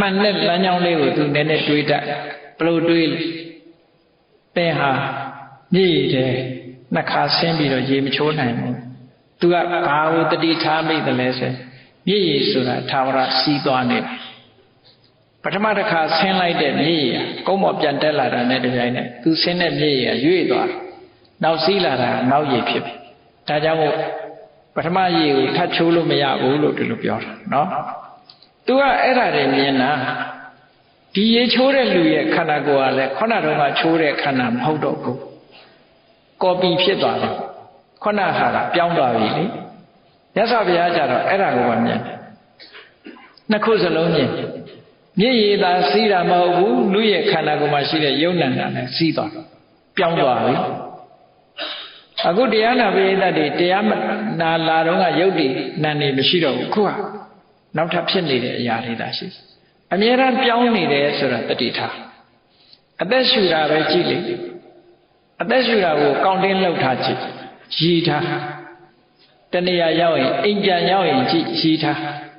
မှန်တဲ့လမ်းကြောင်းလေးကိုသူနည်းနည်းတွေးတတ်ဘယ်လိုတွေးလဲသင်ဟာမြည်တယ်နှစ်ခါဆင်းပြီးတော့ရေမချိုးနိုင်ဘူးသူကဘာကိုတတိထားမိတယ်လဲဆိုမြည်ရည်ဆိုတာသာဝရစီးသွားနေတာပထမတစ်ခါဆင်းလိုက်တဲ့မြည်ရည်ကုန်းပေါ်ပြန်တက်လာတာနဲ့တပြိုင်နက်သူဆင်းတဲ့မြည်ရည်ရွေ့သွားနောက်စီးလာတာနောက်ရည်ဖြစ်ပြီဒါကြောင့်မို့ပထမရည်ကိုထပ်ချိုးလို့မရဘူးလို့ဒီလိုပြောတာနော်သူကအဲ့ဒါတွေမြင်တာဒီရေချိုးတဲ့လူရဲ့ခန္ဓာကိုယ်ကလည်းခုနတုန်းကချိုးတဲ့ခန္ဓာမဟုတ်တော့ဘူးကော်ပီဖြစ်သွားတယ်ခုနဟာကပြောင်းသွားပြီလေမြတ်စွာဘုရားကျတော့အဲ့ဒါကိုပဲမြင်တယ်နှစ်ခုစလုံးမြင်မြည်ရည်သာစီးတာမဟုတ်ဘူးလူရဲ့ခန္ဓာကိုယ်မှာရှိတဲ့ယုံ nant တာနဲ့စီးသွားပြောင်းသွားပြီအခုတရားနာပိဋကတ်တွေတရားနာလာတော့ကယုတ်တိနံနေမရှိတော့ဘူးခုကနောက်ထပ်ဖြစ်နေတဲ့အရာတွေသာရှိအမြဲတမ်းပြောင်းနေတယ်ဆိုတာတတိထားအသက်ရှူတာပဲကြည့်လေအသက်ရှူတာကိုကောင်းတင်းလောက်ထားကြည့်ရည်ထားတဏှာရောက်ရင်အိမ်ပြန်ရောက်ရင်ကြည့်ရည်ထား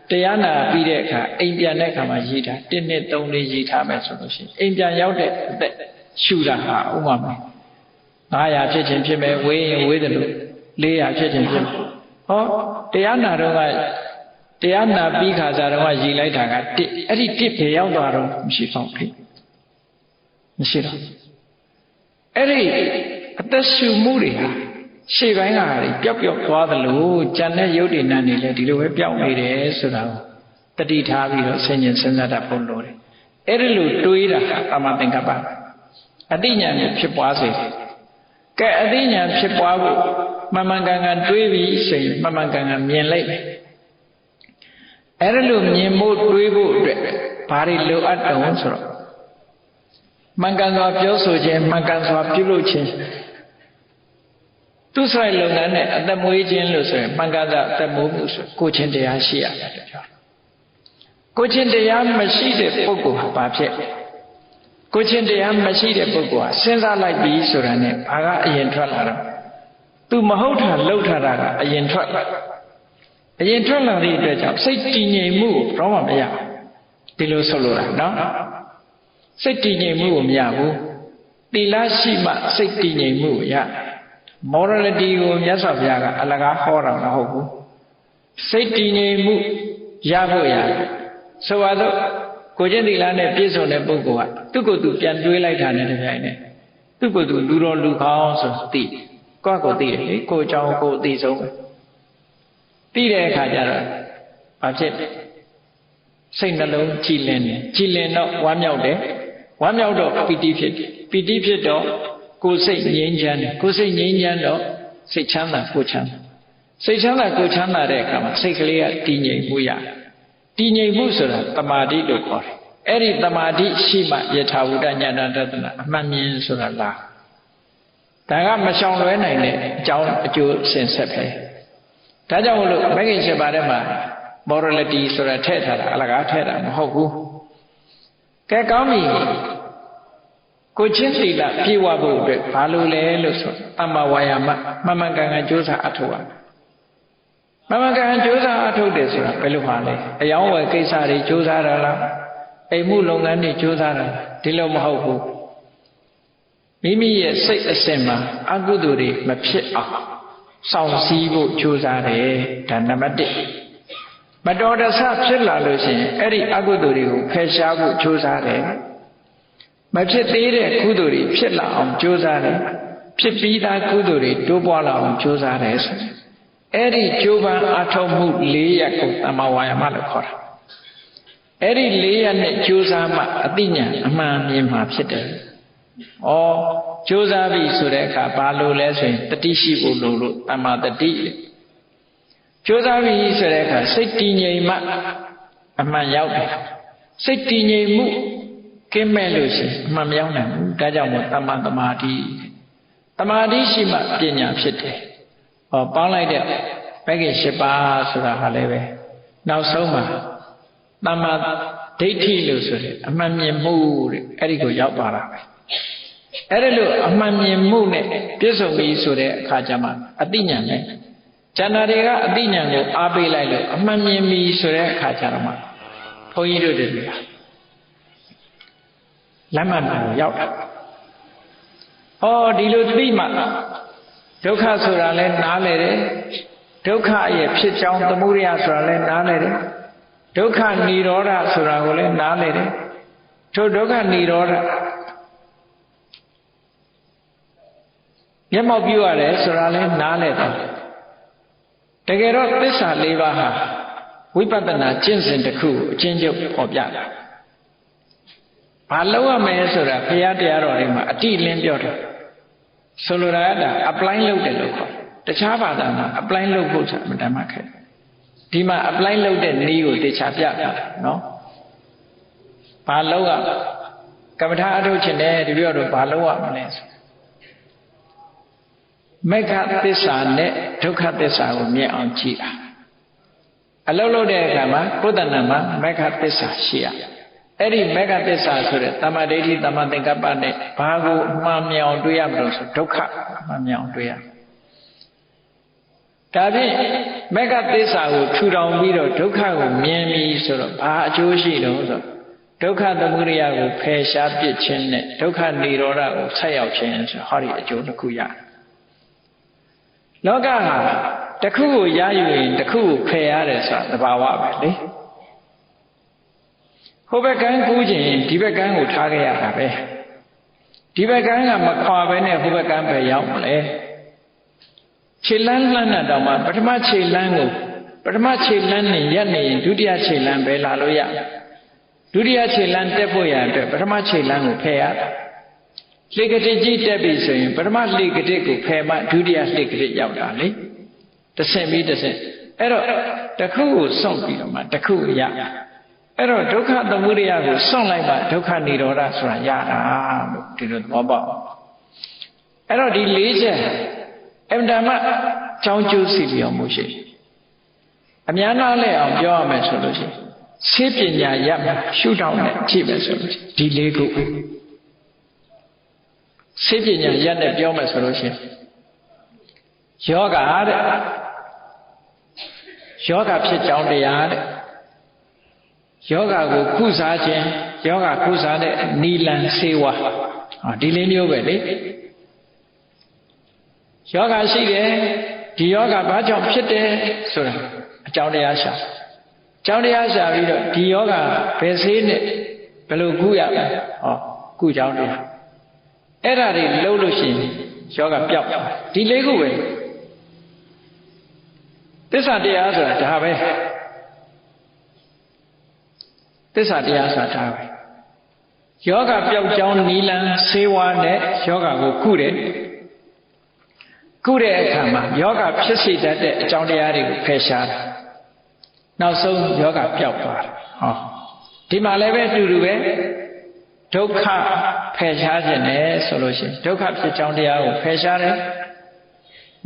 တရားနာပြီးတဲ့အခါအိမ်ပြန်တဲ့အခါမှာရည်ထား1 2 3 4ရည်ထားမယ်ဆိုလို့ရှိရင်အိမ်ပြန်ရောက်တဲ့အသက်ရှူတာဟာဥပမာ900ဖြစ်ခြင်းဖြစ်မယ်ဝေးရင်ဝေးတယ်လို့400ဖြစ်ခြင်းဖြစ်မယ်ဟောတရားနာတော့ကတရားနာပြီးခါစားတော့ရည်လိုက်တာက1အဲ့ဒီ1ပဲရောက်သွားတော့မရှိတော့ဘူးမရှိတော့အဲ့ဒီအသက်ရှူမှုတွေဟာရှေ့ပိုင်းကဟာပျောက်သွားသလိုကြံတဲ့ယုတ်တိနန်းတွေလည်းဒီလိုပဲပျောက်နေတယ်ဆိုတာကိုတတိထားပြီးတော့ဆင်ញင်စဉ်းစားတတ်ဖို့လိုတယ်အဲ့ဒီလိုတွေးတာဟာတမ္မာသင်္ကပ္ပအတိညာဏ်ကိုဖြစ်ပွားစေတယ်ကဲအသိဉာဏ်ဖြစ်ပွားဖို့မှန်မှန်ကန်ကန်တွေးပြီးဆိုရင်မှန်မှန်ကန်ကန်မြင်လိုက်မယ်အဲ့ဒါလို့မြင်ဖို့တွေးဖို့အတွက်ဘာတွေလိုအပ်တုံးဆိုတော့မှန်ကန်စွာပြောဆိုခြင်းမှန်ကန်စွာပြုလုပ်ခြင်းသူဆိုင်လုပ်ငန်းနဲ့အသက်မွေးခြင်းလို့ဆိုရင်မှန်ကန်စွာအသက်မွေးမှုဆိုကိုချင်းတရားရှိရတယ်ပြောကိုချင်းတရားမရှိတဲ့ပုဂ္ဂိုလ်ဟာဘာဖြစ်ကိုချင်းတရားမရှိတဲ့ပုဂ္ဂိုလ်ဟာစဉ်းစားလိုက်ပြီဆိုတာနဲ့ဘာကအရင်ထွက်လာတော့သူမဟုတ်တာလှုပ်ထားတာကအရင်ထွက်လာတဲ့အတွက်ကြောင့်စိတ်တည်ငြိမ်မှုကိုတော့မရဒီလိုဆိုလိုတာနော်စိတ်တည်ငြိမ်မှုကိုမရဘူးသီလရှိမှစိတ်တည်ငြိမ်မှုကိုရ morality ကိုမြတ်စွာဘုရားကအလကားဟောတာမဟုတ်ဘူးစိတ်တည်ငြိမ်မှုရဖို့ရဆိုပါတော့ ကိုကျင့်သီလနဲ့ပြည့်စုံတဲ့ပုဂ္ဂိုလ်ကသူ့ကိုယ်သူပြန်တွေးလိုက်တာနဲ့တပြိုင်နက်သူ့ကိုယ်သူလူတော်လူကောင်းဆိုသိကိုယ့်ကိုသိတယ်လေကိုယ်အကြောင်းကိုယ်အသိဆုံးသိတဲ့အခါကျတော့ဘာဖြစ်စိတ်နှလုံးကြည်လင်တယ်ကြည်လင်တော့ဝမ်းမြောက်တယ်ဝမ်းမြောက်တော့ပီတိဖြစ်တယ်ပီတိဖြစ်တော့ကိုယ်စိတ်ငြိမ်းချမ်းတယ်ကိုယ်စိတ်ငြိမ်းချမ်းတော့စိတ်ချမ်းသာကိုယ်ချမ်းသာစိတ်ချမ်းသာကိုယ်ချမ်းသာတဲ့အခါမှာစိတ်ကလေးကတည်ငြိမ်မှုရတည်ငြိမ်မှုဆိုတာတမာတိလို့ခေါ်တယ်အဲ့ဒီတမာတိရှိမှယထာဝုဒ္ဒဉာဏတတနာအမှန်မြင်ဆိုတာလားဒါကမရှောင်လွဲနိုင်တဲ့အကြောင်းအကျိုးဆင်ဆက်ပဲဒါကြောင့်မလို့မဂ္ဂင်7ပါးထဲမှာ morality ဆိုတာထည့်ထားတာအလကားထည့်တာမဟုတ်ဘူးကဲကောင်းပြီကိုချင်းသီလပြေဝဖို့အတွက်ဘာလို့လဲလို့ဆိုသမ္မာဝါယာမမှန်မှန်ကန်ကန်ကြိုးစားအထောက်အမှန်မှန်ကန်ကန်ကြိုးစားအထောက်တယ်ဆိုတာဘယ်လိုပါလဲအယောင်းဝယ်ကိစ္စတွေကြိုးစားတာလားအိမ်မှုလုပ်ငန်းတွေကြိုးစားတာဒီလိုမဟုတ်ဘူးမိမိရဲ့စိတ်အစဉ်မှာအကုသိုလ်တွေမဖြစ်အောင်စောင့်စည်းဖို့ကြိုးစားတယ်ဒါနံပါတ်1မတော်တဆဖြစ်လာလို့ရှိရင်အဲ့ဒီအကုသိုလ်တွေကိုဖယ်ရှားဖို့ကြိုးစားတယ်မဖြစ်သေးတဲ့ကုသိုလ်တွေဖြစ်လာအောင်ကြိုးစားတယ်ဖြစ်ပြီးသားကုသိုလ်တွေတိုးပွားလာအောင်ကြိုးစားတယ်ဆိုအဲ့ဒီကြိုးပမ်းအထောက်မှု4ရပ်ကိုသမ္မာဝါယာမလို့ခေါ်တာအဲ့ဒီ4ရပ်နဲ့ကြိုးစားမှအသိဉာဏ်အမှန်မြင်မှာဖြစ်တယ်။ဩကြိုးစားပြီဆိုတဲ့အခါဘာလို့လဲဆိုရင်တတိရှိဖို့လို့သမ္မာတတိကြိုးစားပြီဆိုတဲ့အခါစိတ်တည်ငြိမ်မှအမှန်ရောက်တယ်။စိတ်တည်ငြိမ်မှုကင်းမဲ့လို့ရှိရင်အမှန်မရောက်နိုင်ဘူး။ဒါကြောင့်မို့သမ္မာသမာဓိသမာဓိရှိမှပညာဖြစ်တယ်။ဟောပေါင်းလိုက်တဲ့မဂ္ဂင်7ပါးဆိုတာဟာလည်းပဲနောက်ဆုံးမှာသမ္မာဒိဋ္ဌိလို့ဆိုတဲ့အမှန်မြင်မှုတဲ့အဲ့ဒီကိုရောက်သွားတာပဲအဲ့ဒါလို့အမှန်မြင်မှုနဲ့ပြည့်စုံပြီဆိုတဲ့အခါကျမှအသိဉာဏ်နဲ့ဉာဏ်တွေကအသိဉာဏ်ကိုအားပေးလိုက်လို့အမှန်မြင်ပြီဆိုတဲ့အခါကျတော့မှဘုန်းကြီးတို့တွေကလမ်းမှန်ကိုရောက်တာဟောဒီလိုသိမှဒုက္ခဆိုတာလဲနားလဲတယ်ဒုက္ခရဲ့ဖြစ်ကြောင်းသမုဒယဆိုတာလဲနားလဲတယ်ဒုက္ခនិရောဓဆိုတာကိုလည်းနားလည်တယ်ထိုဒုက္ခនិရောဓမျက်မှောက်ပြုရတယ်ဆိုတာလည်းနားလည်တယ်တကယ်တော့သစ္စာ၄ပါးဟာဝိပဿနာကျင့်စဉ်တစ်ခုအချင်းချင်းပေါ်ပြတာဘာလုပ်ရမလဲဆိုတာဘုရားတရားတော်တွေမှာအတိအလင်းပြောတယ်ဆိုလိုတာက apply လုပ်တယ်လို့ခေါ်တခြားဘာသာမှာ apply လုပ်ဖို့ဆိုတာမတမ်းမှခဲ့ဒီမှာ apply လုပ်တဲ့နည်းကိုတေချာပြတာနော်ဘာလုပ်ရကမ္မထာအထုတ်ခြင်းနဲ့ဒီပြောတော့ဘာလုပ်ရမလဲဆိုမေဃသစ္စာနဲ့ဒုက္ခသစ္စာကိုမြင်အောင်ကြည့်တာအလုပ်လုပ်တဲ့အခါမှာကိုယ်တဏ္ဍာမှာမေဃသစ္စာရှိရအဲ့ဒီမေဃသစ္စာဆိုတဲ့သမ္မာဒိဋ္ဌိသမ္မာသင်္ကပ္ပနဲ့ဘာကိုအမှန်မြင်အောင်တွေ့ရမလို့ဆိုဒုက္ခအမှန်မြင်အောင်တွေ့ရဒါဖြင့်မေဃသစ္စာကိုထူထောင်ပြီးတော့ဒုက္ခကိုမြင်ပြီးဆိုတော့ဘာအကျိုးရှိတော့ဆိုဒုက္ခသမုဒယကိုဖယ်ရှားပစ်ခြင်းနဲ့ဒုက္ခនិရောဓကိုဆက်ရောက်ခြင်းဆိုဟောဒီအကျိုးတစ်ခုရတယ်လောကဟာတစ်ခုကိုရယူရင်တစ်ခုကိုဖယ်ရတယ်ဆိုတာသဘာဝပဲလေဟိုဘက်ကန်းကူးခြင်းဒီဘက်ကန်းကိုထားခဲ့ရတာပဲဒီဘက်ကန်းကမခွာပဲနဲ့ဟိုဘက်ကန်းပဲရောက်မလဲခြေလန်းလှမ်းတာတောင်မှပထမခြေလန်းကိုပထမခြေလန်းနဲ့ရက်နေရင်ဒုတိယခြေလန်းပဲလာလို့ရဒုတိယခြေလန်းတက်ဖို့ရအတွက်ပထမခြေလန်းကိုဖယ်ရတာလှေကတိကြီးတက်ပြီဆိုရင်ပထမလှေကတိကိုဖယ်မှဒုတိယလှေကတိရောက်တာလေတစ်ဆင့်ပြီးတစ်ဆင့်အဲ့တော့တစ်ခုကိုစွန့်ပြီးတော့မှတစ်ခုရအဲ့တော့ဒုက္ခသမုဒယကိုစွန့်လိုက်မှဒုက္ခនិရောဓဆိုတာရတာလို့ဒီလိုသဘောပေါက်အဲ့တော့ဒီ၄ချက်အမှန်တမ်းကြောင်းကျိုးစီလျော်မှုရှိအများနာလဲအောင်ပြောရမယ်ဆိုလို့ရှိရင်ဆေးပညာရမှာရှုထောင့်နဲ့ကြည့်မယ်ဆိုလို့ဒီ၄ခုဆေးပညာရနဲ့ပြောမယ်ဆိုလို့ရှိရင်ယောဂတဲ့ယောဂဖြစ်ကြောင်းတရားတဲ့ယောဂကိုကုစားခြင်းယောဂကုစားတဲ့နီလန်ဆေးဝါးဒီလေးမျိုးပဲလေယောဂရှိတယ်ဒီယောဂဘာကြောင့်ဖြစ်တယ်ဆိုတာအကြောင်းတရားရှာ ကျောင်းတရားရှာပြီးတော့ဒီယောဂဘယ်ဆေးနဲ့ဘယ်လိုကုရမလဲဟောကုကျောင်းတရားအဲ့ဒါတွေလုံးလို့ရှိရင်ယောဂပျောက်ဒီလေးခုပဲသစ္စာတရားဆိုတာဒါပဲသစ္စာတရားဆိုတာဒါပဲယောဂပျောက်ကြောင်းနီလန်းဆေးဝါးနဲ့ယောဂကိုကုတယ်ကုတဲ့အခါမှာယောဂဖြစ်စေတတ်တဲ့အကြောင်းတရားတွေကိုဖယ်ရှားတယ်နောက်ဆုံးယောဂပျောက်သွားတယ်ဟောဒီမှာလည်းပဲအတူတူပဲဒုက္ခဖယ်ရှားခြင်းနဲ့ဆိုလို့ရှိရင်ဒုက္ခဖြစ်ကြောင်းတရားကိုဖယ်ရှားတယ်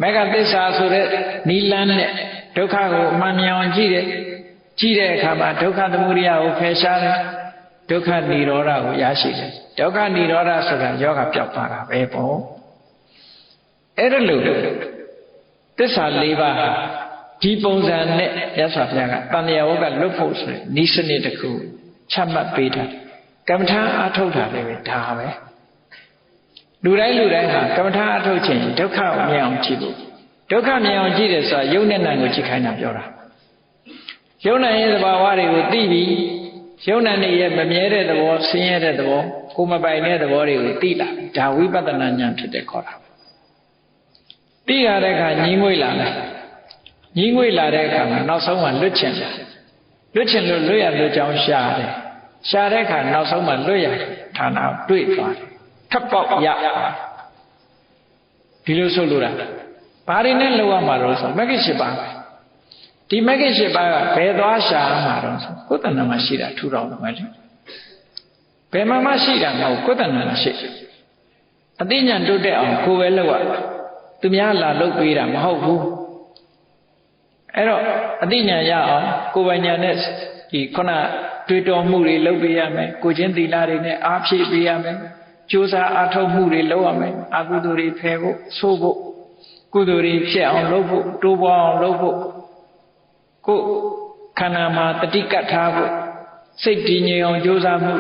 မေဃသစ္စာဆိုတဲ့နိလန်းနဲ့ဒုက္ခကိုအမှန်မြင်အောင်ကြည့်တယ်ကြည့်တဲ့အခါမှာဒုက္ခသမုဒယကိုဖယ်ရှားတယ်ဒုက္ခនិရောဓကိုရရှိတယ်ဒုက္ခនិရောဓဆိုတာယောဂပျောက်သွားတာပဲပေါ့အဲ့ဒါလို့သစ္စာ၄ပါးဒီပုံစံနဲ့ရသော်ဘုရားကတဏှာဝကလွတ်ဖို့ဆိုရင်ဤစနစ်တစ်ခုချမှတ်ပေးတာကမ္မထာအထုတ်တာလည်းပဲဒါပဲလူတိုင်းဟာကမ္မထာအထုတ်ခြင်းဒုက္ခကိုမြင်အောင်ကြည့်ဖို့ဒုက္ခမြင်အောင်ကြည့်တယ်ဆိုတာယုံနဲ့နာကိုကြည့်ခိုင်းတာပြောတာယုံနဲ့ရဲ့သဘာဝတွေကိုသိပြီးယုံနဲ့ရဲ့မမြဲတဲ့သဘောဆင်းရဲတဲ့သဘောကိုမပိုင်တဲ့သဘောတွေကိုသိလာဒါဝိပဿနာဉာဏ်ဖြစ်တဲ့ခေါ်တာသိရတဲ့အခါညီငွေ့လာတယ်ညီငွေ့လာတဲ့အခါမှာနောက်ဆုံးမှလွတ်ချင်တယ်လွတ်ချင်လို့လွတ်ရလွတ်ကြောင်းရှာတယ်ရှာတဲ့အခါနောက်ဆုံးမှလွတ်ရဌာနတွေ့သွားတယ်ထပ်ပေါက်ရဒီလိုဆိုလိုတာဘာတွေနဲ့လောက်ရမှာတော့ဆိုမဂ္ဂင်၈ပါးဒီမဂ္ဂင်၈ပါးကဘယ်သွားရှာမှာတော့ဆိုကိုယ်တဏ္ဍာမှာရှိတာထူတော်တယ်မဟုတ်ဘယ်မှာမှရှိတာမဟုတ်ကိုယ်တဏ္ဍာမှာရှိအသိဉာဏ်တိုးတက်အောင်ကိုယ်ပဲလောက်ရသူများလာလုပ်ပေးတာမဟုတ်ဘူးအဲ့တော့အသိဉာဏ်ရအောင်ကိုယ်ပိုင်ဉာဏ်နဲ့ဒီခုနတွေးတောမှုတွေလုပ်ပေးရမယ်ကိုချင်းသီလတွေနဲ့အားဖြည့်ပေးရမယ်ကြိုးစားအားထုတ်မှုတွေလုပ်ရမယ်အကုသိုလ်တွေဖယ်ဖို့ဆိုးဖို့ကုသိုလ်တွေဖြစ်အောင်လုပ်ဖို့တိုးပွားအောင်လုပ်ဖို့ကိုယ်ခန္ဓာမှာတတိကတ်ထားဖို့စိတ်တည်ငြိမ်အောင်ကြိုးစားမှု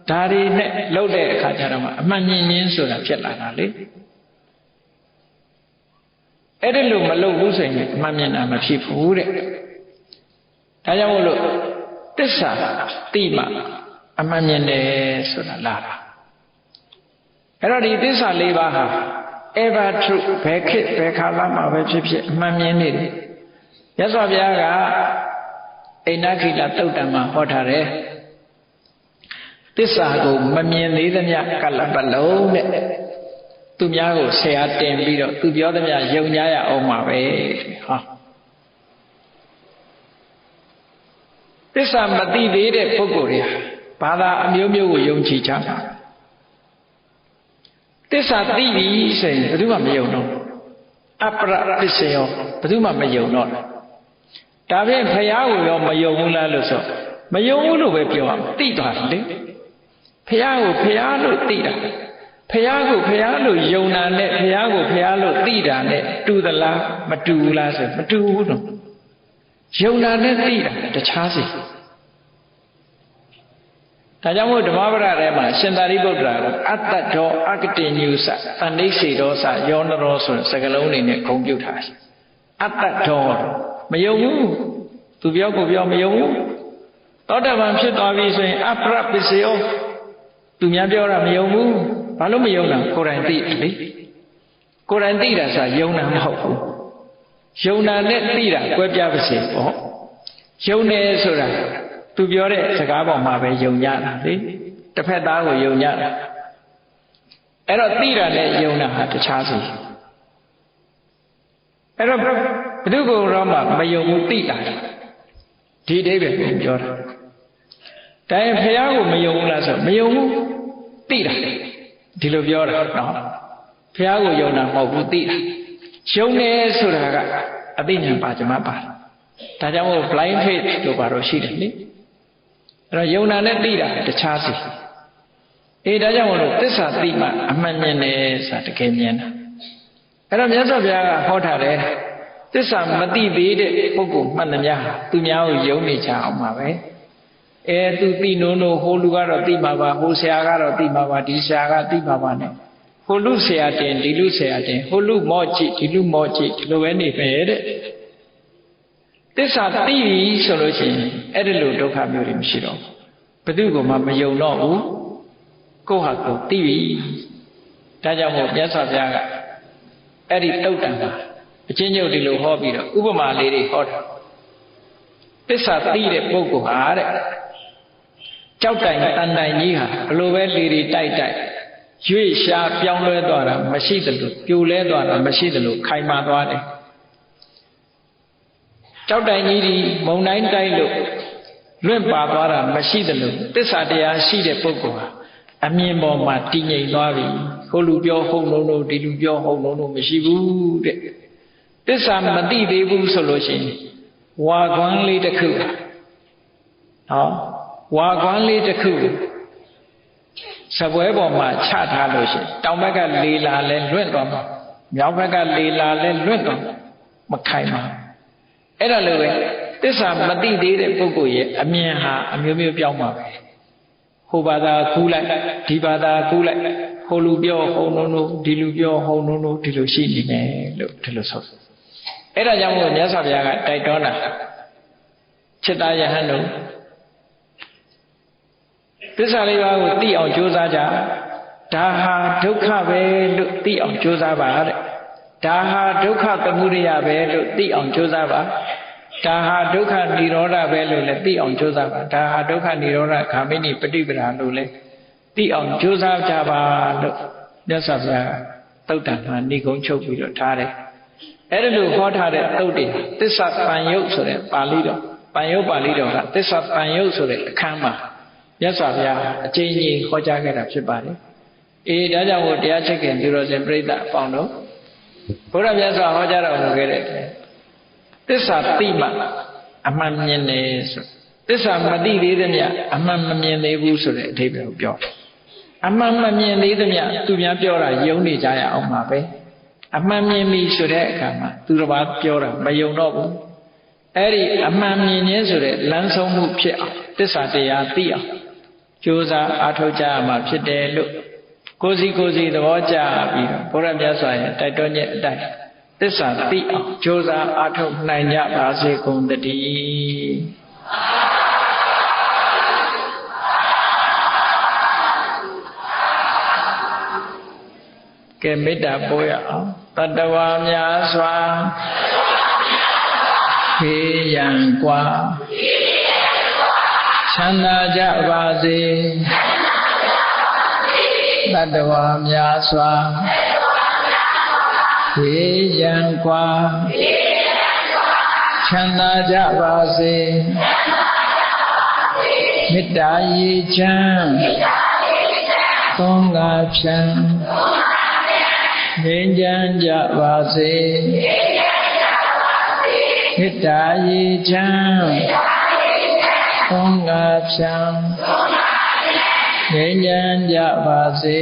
ဒါတွေနဲ့လုပ်တဲ့အခါကျတော့မှအမှန်မြင်ခြင်းဆိုတာဖြစ်လာတာလေအဲ့ဒီလိုမလုပ်ဘူးဆိုရင်အမှန်မြင်တာမဖြစ်ဘူးတဲ့ဒါကြောင့်မို့လို့သစ္စာတိမှအမှန်မြင်တယ်ဆိုတာလာတာအဲ့တော့ဒီသစ္စာ၄ပါးဟာ ever true ဘယ်ခေတ်ဘယ်ကာလမှာပဲဖြစ်ဖြစ်အမှန်မြင်နေတယ်မြတ်စွာဘုရားကအိန္ဒခိလသုတ်တံမှာဟောထားတယ်သစ္စာကိုမမြင်သေးသမျှကလပတ်လုံးတဲ့သူများကိုဆရာတင်ပြီးတော့သူပြောသမျှယုံကြရအောင်မှာပဲဟာသစ္စာမသိသေးတဲ့ပုဂ္ဂိုလ်တွေဘာသာအမျိုးမျိုးကိုယုံကြည်ကြမှာသစ္စာသိပြီဆိုရင်ဘယ်သူမှမယုံတော့အပရပစ္စယောဘယ်သူမှမယုံတော့ဒါဖြင့်ဖယားကိုရောမယုံဘူးလားလို့ဆိုမယုံဘူးလို့ပဲပြောရမှာသိသွားတယ်လေဖယားကိုဖယားလို့သိတာဖယားကိုဖယားလို့ယုံတာနဲ့ဖယားကိုဖယားလို့သိတာနဲ့တူသလားမတူဘူးလားဆိုမတူဘူးတော့ယုံတာနဲ့သိတာတခြားစီဒါကြောင့်မို့ဓမ္မပဒထဲမှာရှင်သာရိပုတ္တရာကအတ္တဒောအကတိညုစတဏိစေဒောစယောနရောဆိုတဲ့စကားလုံးတွေနဲ့ဂုဏ်ပြုထားတယ်အတ္တဒောမယုံဘူးသူပြောကိုပြောမယုံဘူးသောတပန်ဖြစ်သွားပြီဆိုရင်အပရပစ္စယောသူများပြောတာမယုံဘူးဘာလို့မယုံတာကိုယ်တိုင်သိတယ်လေကိုယ်တိုင်သိတာဆိုယုံတာမဟုတ်ဘူးယုံတာနဲ့သိတာကွဲပြားပါစေပေါ့ယုံတယ်ဆိုတာသူပြောတဲ့စကားပေါ်မှာပဲယုံကြတာလေတစ်ဖက်သားကိုယုံကြတာအဲ့တော့သိတာနဲ့ယုံတာဟာတခြားစီအဲ့တော့ဘယ်သူကိုတော့မှမယုံဘူးသိတာဒီအိဗယ်ကိုပြောတာဒါရင်ဖះကိုမယုံဘူးလားဆိုမယုံဘူးသိတာဒီလိုပြောတာနော်ဖះကိုယုံတာမဟုတ်ဘူးသိတာယုံတယ်ဆိုတာကအသိဉာဏ်ပါကြမှာပါဒါကြောင့်မို့ blind faith လို့ပါတော့ရှိတယ်လေအဲ့တော့ယုံနာနဲ့သိတာတခြားစီဒါကြောင့်မို့လို့သစ္စာသိမှအမှန်မြင်တယ်ဆိုတာတကယ်မြင်တာအဲ့တော့မြတ်စွာဘုရားကဟောထားတယ်သစ္စာမသိသေးတဲ့ပုဂ္ဂိုလ်မှန်သမျှသူများကိုယုံနေကြအောင်ပါပဲသူသိနိုးနိုးဟိုလူကတော့သိမှာပါဟိုဆရာကတော့သိမှာပါဒီဆရာကသိမှာပါနဲ့ဟိုလူဆရာတင်ဒီလူဆရာတင်ဟိုလူမော့ကြည့်ဒီလူမော့ကြည့်ဒီလိုပဲနေပဲတဲ့ သစ္စာသိပြီဆိုလို့ရှိရင်အဲ့ဒီလိုဒုက္ခမျိုးတွေမရှိတော့ဘူးဘယ်သူကမှမယုံတော့ဘူးကိုယ့်ဟာကိုယ်သိပြီဒါကြောင့်မို့မြတ်စွာဘုရားကအဲ့ဒီတုတ်တန်တာအချင်းချုပ်ဒီလိုဟောပြီးတော့ဥပမာလေးတွေဟောတာသစ္စာသိတဲ့ပုဂ္ဂိုလ်ဟာတဲ့ကြောက်တိုင်တန်တိုင်ကြီးဟာဘလို့ပဲလေတွေတိုက်ရွေ့ရှားပြောင်းလဲသွားတာမရှိသလိုပြိုလဲသွားတာမရှိသလိုခိုင်မာသွားတယ်ကြောက်တိုင်ကြီးဒီမုံတိုင်းတိုက်လို့လွင့်ပါသွားတာမရှိသလိုသစ္စာတရားရှိတဲ့ပုဂ္ဂိုလ်ဟာအမြင်ပေါ်မှာတည်ငြိမ်သွားပြီဟိုလူပြောဟုတ်လုံးလုံးဒီလူပြောဟုတ်လုံးလုံးမရှိဘူးတဲ့သစ္စာမသိသေးဘူးဆိုလို့ရှိရင်ဝါကွမ်းလေးတစ်ခုနော်ဝါကွမ်းလေးတစ်ခုစပွဲပေါ်မှာချထားလို့ရှိရင်တောင်ဘက်ကလေလာလဲလွင့်သွားမှာမြောက်ဘက်ကလေလာလဲလွင့်သွားမခိုင်ပါအဲ့ဒါလိုပဲသစ္စာမသိသေးတဲ့ပုဂ္ဂိုလ်ရဲ့အမြင်ဟာအမျိုးမျိုးပြောင်းပါပဲဟိုဘာသာကူးလိုက်ဒီဘာသာကူးလိုက်ဟိုလူပြောဟုတ်လုံးလုံးဒီလူပြောဟုတ်လုံးလုံးဒီလိုရှိနေတယ်လို့ဒီလိုဆိုအဲ့ဒါကြောင့်မို့မြတ်စွာဘုရားကတိုက်တွန်းတာจิตตယဟန်တို့သစ္စာလေးပါးကိုသိအောင်ကြိုးစားကြဒါဟာဒုက္ခပဲလို့သိအောင်ကြိုးစားပါတဲ့ဒါဟာဒုက္ခသမုဒယပဲလို့သိအောင်ကြိုးစားပါဒါဟာဒုက္ခនិရောဓပဲလို့လည်းသိအောင်ကြိုးစားပါဒါဟာဒုက္ခនិရောဓဂါမိနိပฏิပဒါလို့လည်းသိအောင်ကြိုးစားကြပါလို့မြတ်စွာဘုရားသုတ်တံမှာဏိဂုံးချုပ်ပြီးတော့ထားတယ်အဲ့ဒါလို့ဟောထားတဲ့သုတ်တွေသစ္စာပန်ယုတ်ဆိုတဲ့ပါဠိတော်ပန်ယုတ်ပါဠိတော်ကသစ္စာပန်ယုတ်ဆိုတဲ့အခန်းမှာမြတ်စွာဘုရားအကျဉ်းကြီးဟောကြားခဲ့တာဖြစ်ပါတယ်အေးဒါကြောင့်တရားချစ်ခင်သူတော်စင်ပြိဿအပေါင်းတို့ဘုရားမြတ်စွာဟောကြားတော်မူခဲ့တဲ့သစ္စာသိမှအမှန်မြင်တယ်ဆိုသစ္စာမသိသေးသမျှအမှန်မမြင်သေးဘူးဆိုတဲ့အဓိပ္ပာယ်ကိုပြောအမှန်မမြင်သေးသမျှသူများပြောတာယုံနေကြရအောင်ပါပဲအမှန်မြင်ပြီဆိုတဲ့အခါမှာသူတစ်ပါးပြောတာမယုံတော့ဘူးအဲ့ဒီအမှန်မြင်ခြင်းဆိုတဲ့လမ်းဆုံးမှုဖြစ်အောင်သစ္စာတရားသိအောင်ကြိုးစားအားထုတ်ကြရမှာဖြစ်တယ်လို့ကိုယ်စီသဘောကျပြီးတော့ဘုရားမြတ်စွာရဲ့တိုက်တွန်းချက်အတိုင်းသစ္စာသိအောင်ကြိုးစားအားထုတ်နိုင်ကြပါစေကုန်သတည်းကဲမေတ္တာပို့ရအောင်တတ္တဝါများစွာခေယံကွာချမ်းသာကြပါစေတတ္တဝါများစွာခေယံကွာချမ်းသာကြပါစေမေတ္တာရေချမ်းသုံးငါဖြံငြိမ်းချမ်းကြပါစေမေတ္တာရေချမ်းသုံးငါဖြံငြိမ်းချမ်းကြပါစေ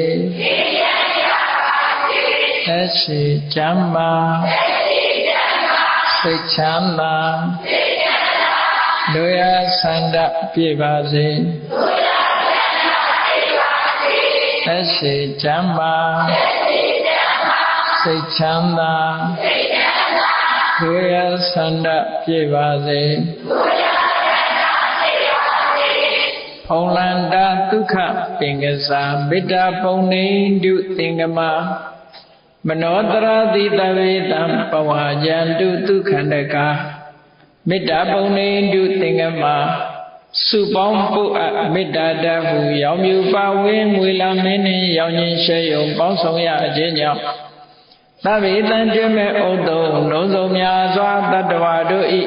သက်ရှိချမ်းသာစိတ်ချမ်းသာလူရဆန္ဒပြည့်ပါစေသက်ရှိချမ်းသာစိတ်ချမ်းသာလူရဆန္ဒပြည့်ပါစေဖုံလန္တာဒုက္ခပင်ကစားမေတ္တာပုံနေတုသင်္ကမမနောတရာတိတဝေတံပဝါယန္တုဒုက္ခန္တကမေတ္တာပုံနေတုသင်္ကမစုပေါင်းပုအပ်မေတ္တာတဟုရောင်မြူပါဝင်းမွေလာမင်းနှင့်ရောင်ချင်းရှဲယုံပေါင်းဆောင်ရခြင်းကြောင့်သဗ္ဗေတံကျွမဲ့ဥဒ္ဓုံလုံးစုံများစွာတတ္တဝါတို့ဤ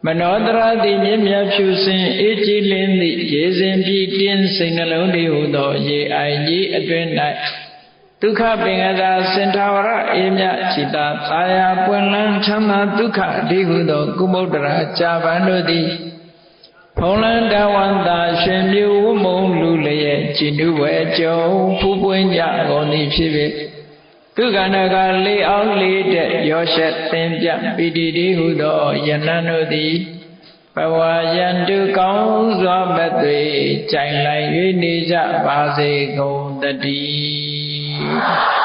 မနောတရာတိမြင့်မြတ်ဖြူစင်အေးကြည်လင်းသည့်ရေစဉ်ပြည့်တင်းစိတ်နှလုံးတည်ဟုသောရေအိုင်ကြီးအတွင်၌ဒုက္ခပင်ကသာစင်ထာဝရအေမြจิตာသာယာပွင့်လန်းချမ်းသာဒုက္ခအတိဟုသောကုမုဒ္ဒရာကြာပန်တို့သည်ဖုံလန်းတဝန္တာရှင်မြူဝမုံလူလျက်จิတုဝဲကြုံဖူးပွင့်ကြကုန်သည်ဖြစ်ပေဒုက္ခနာကလေးအောင်လေးတဲ့ရောရှက်သင်ပြပိတိတိဟုသောယနံတို့သည်ဘဝယန္တုကောင်းစွာမသွေကြိုင်လိုက်၍နေကြပါစေကုန်တည်း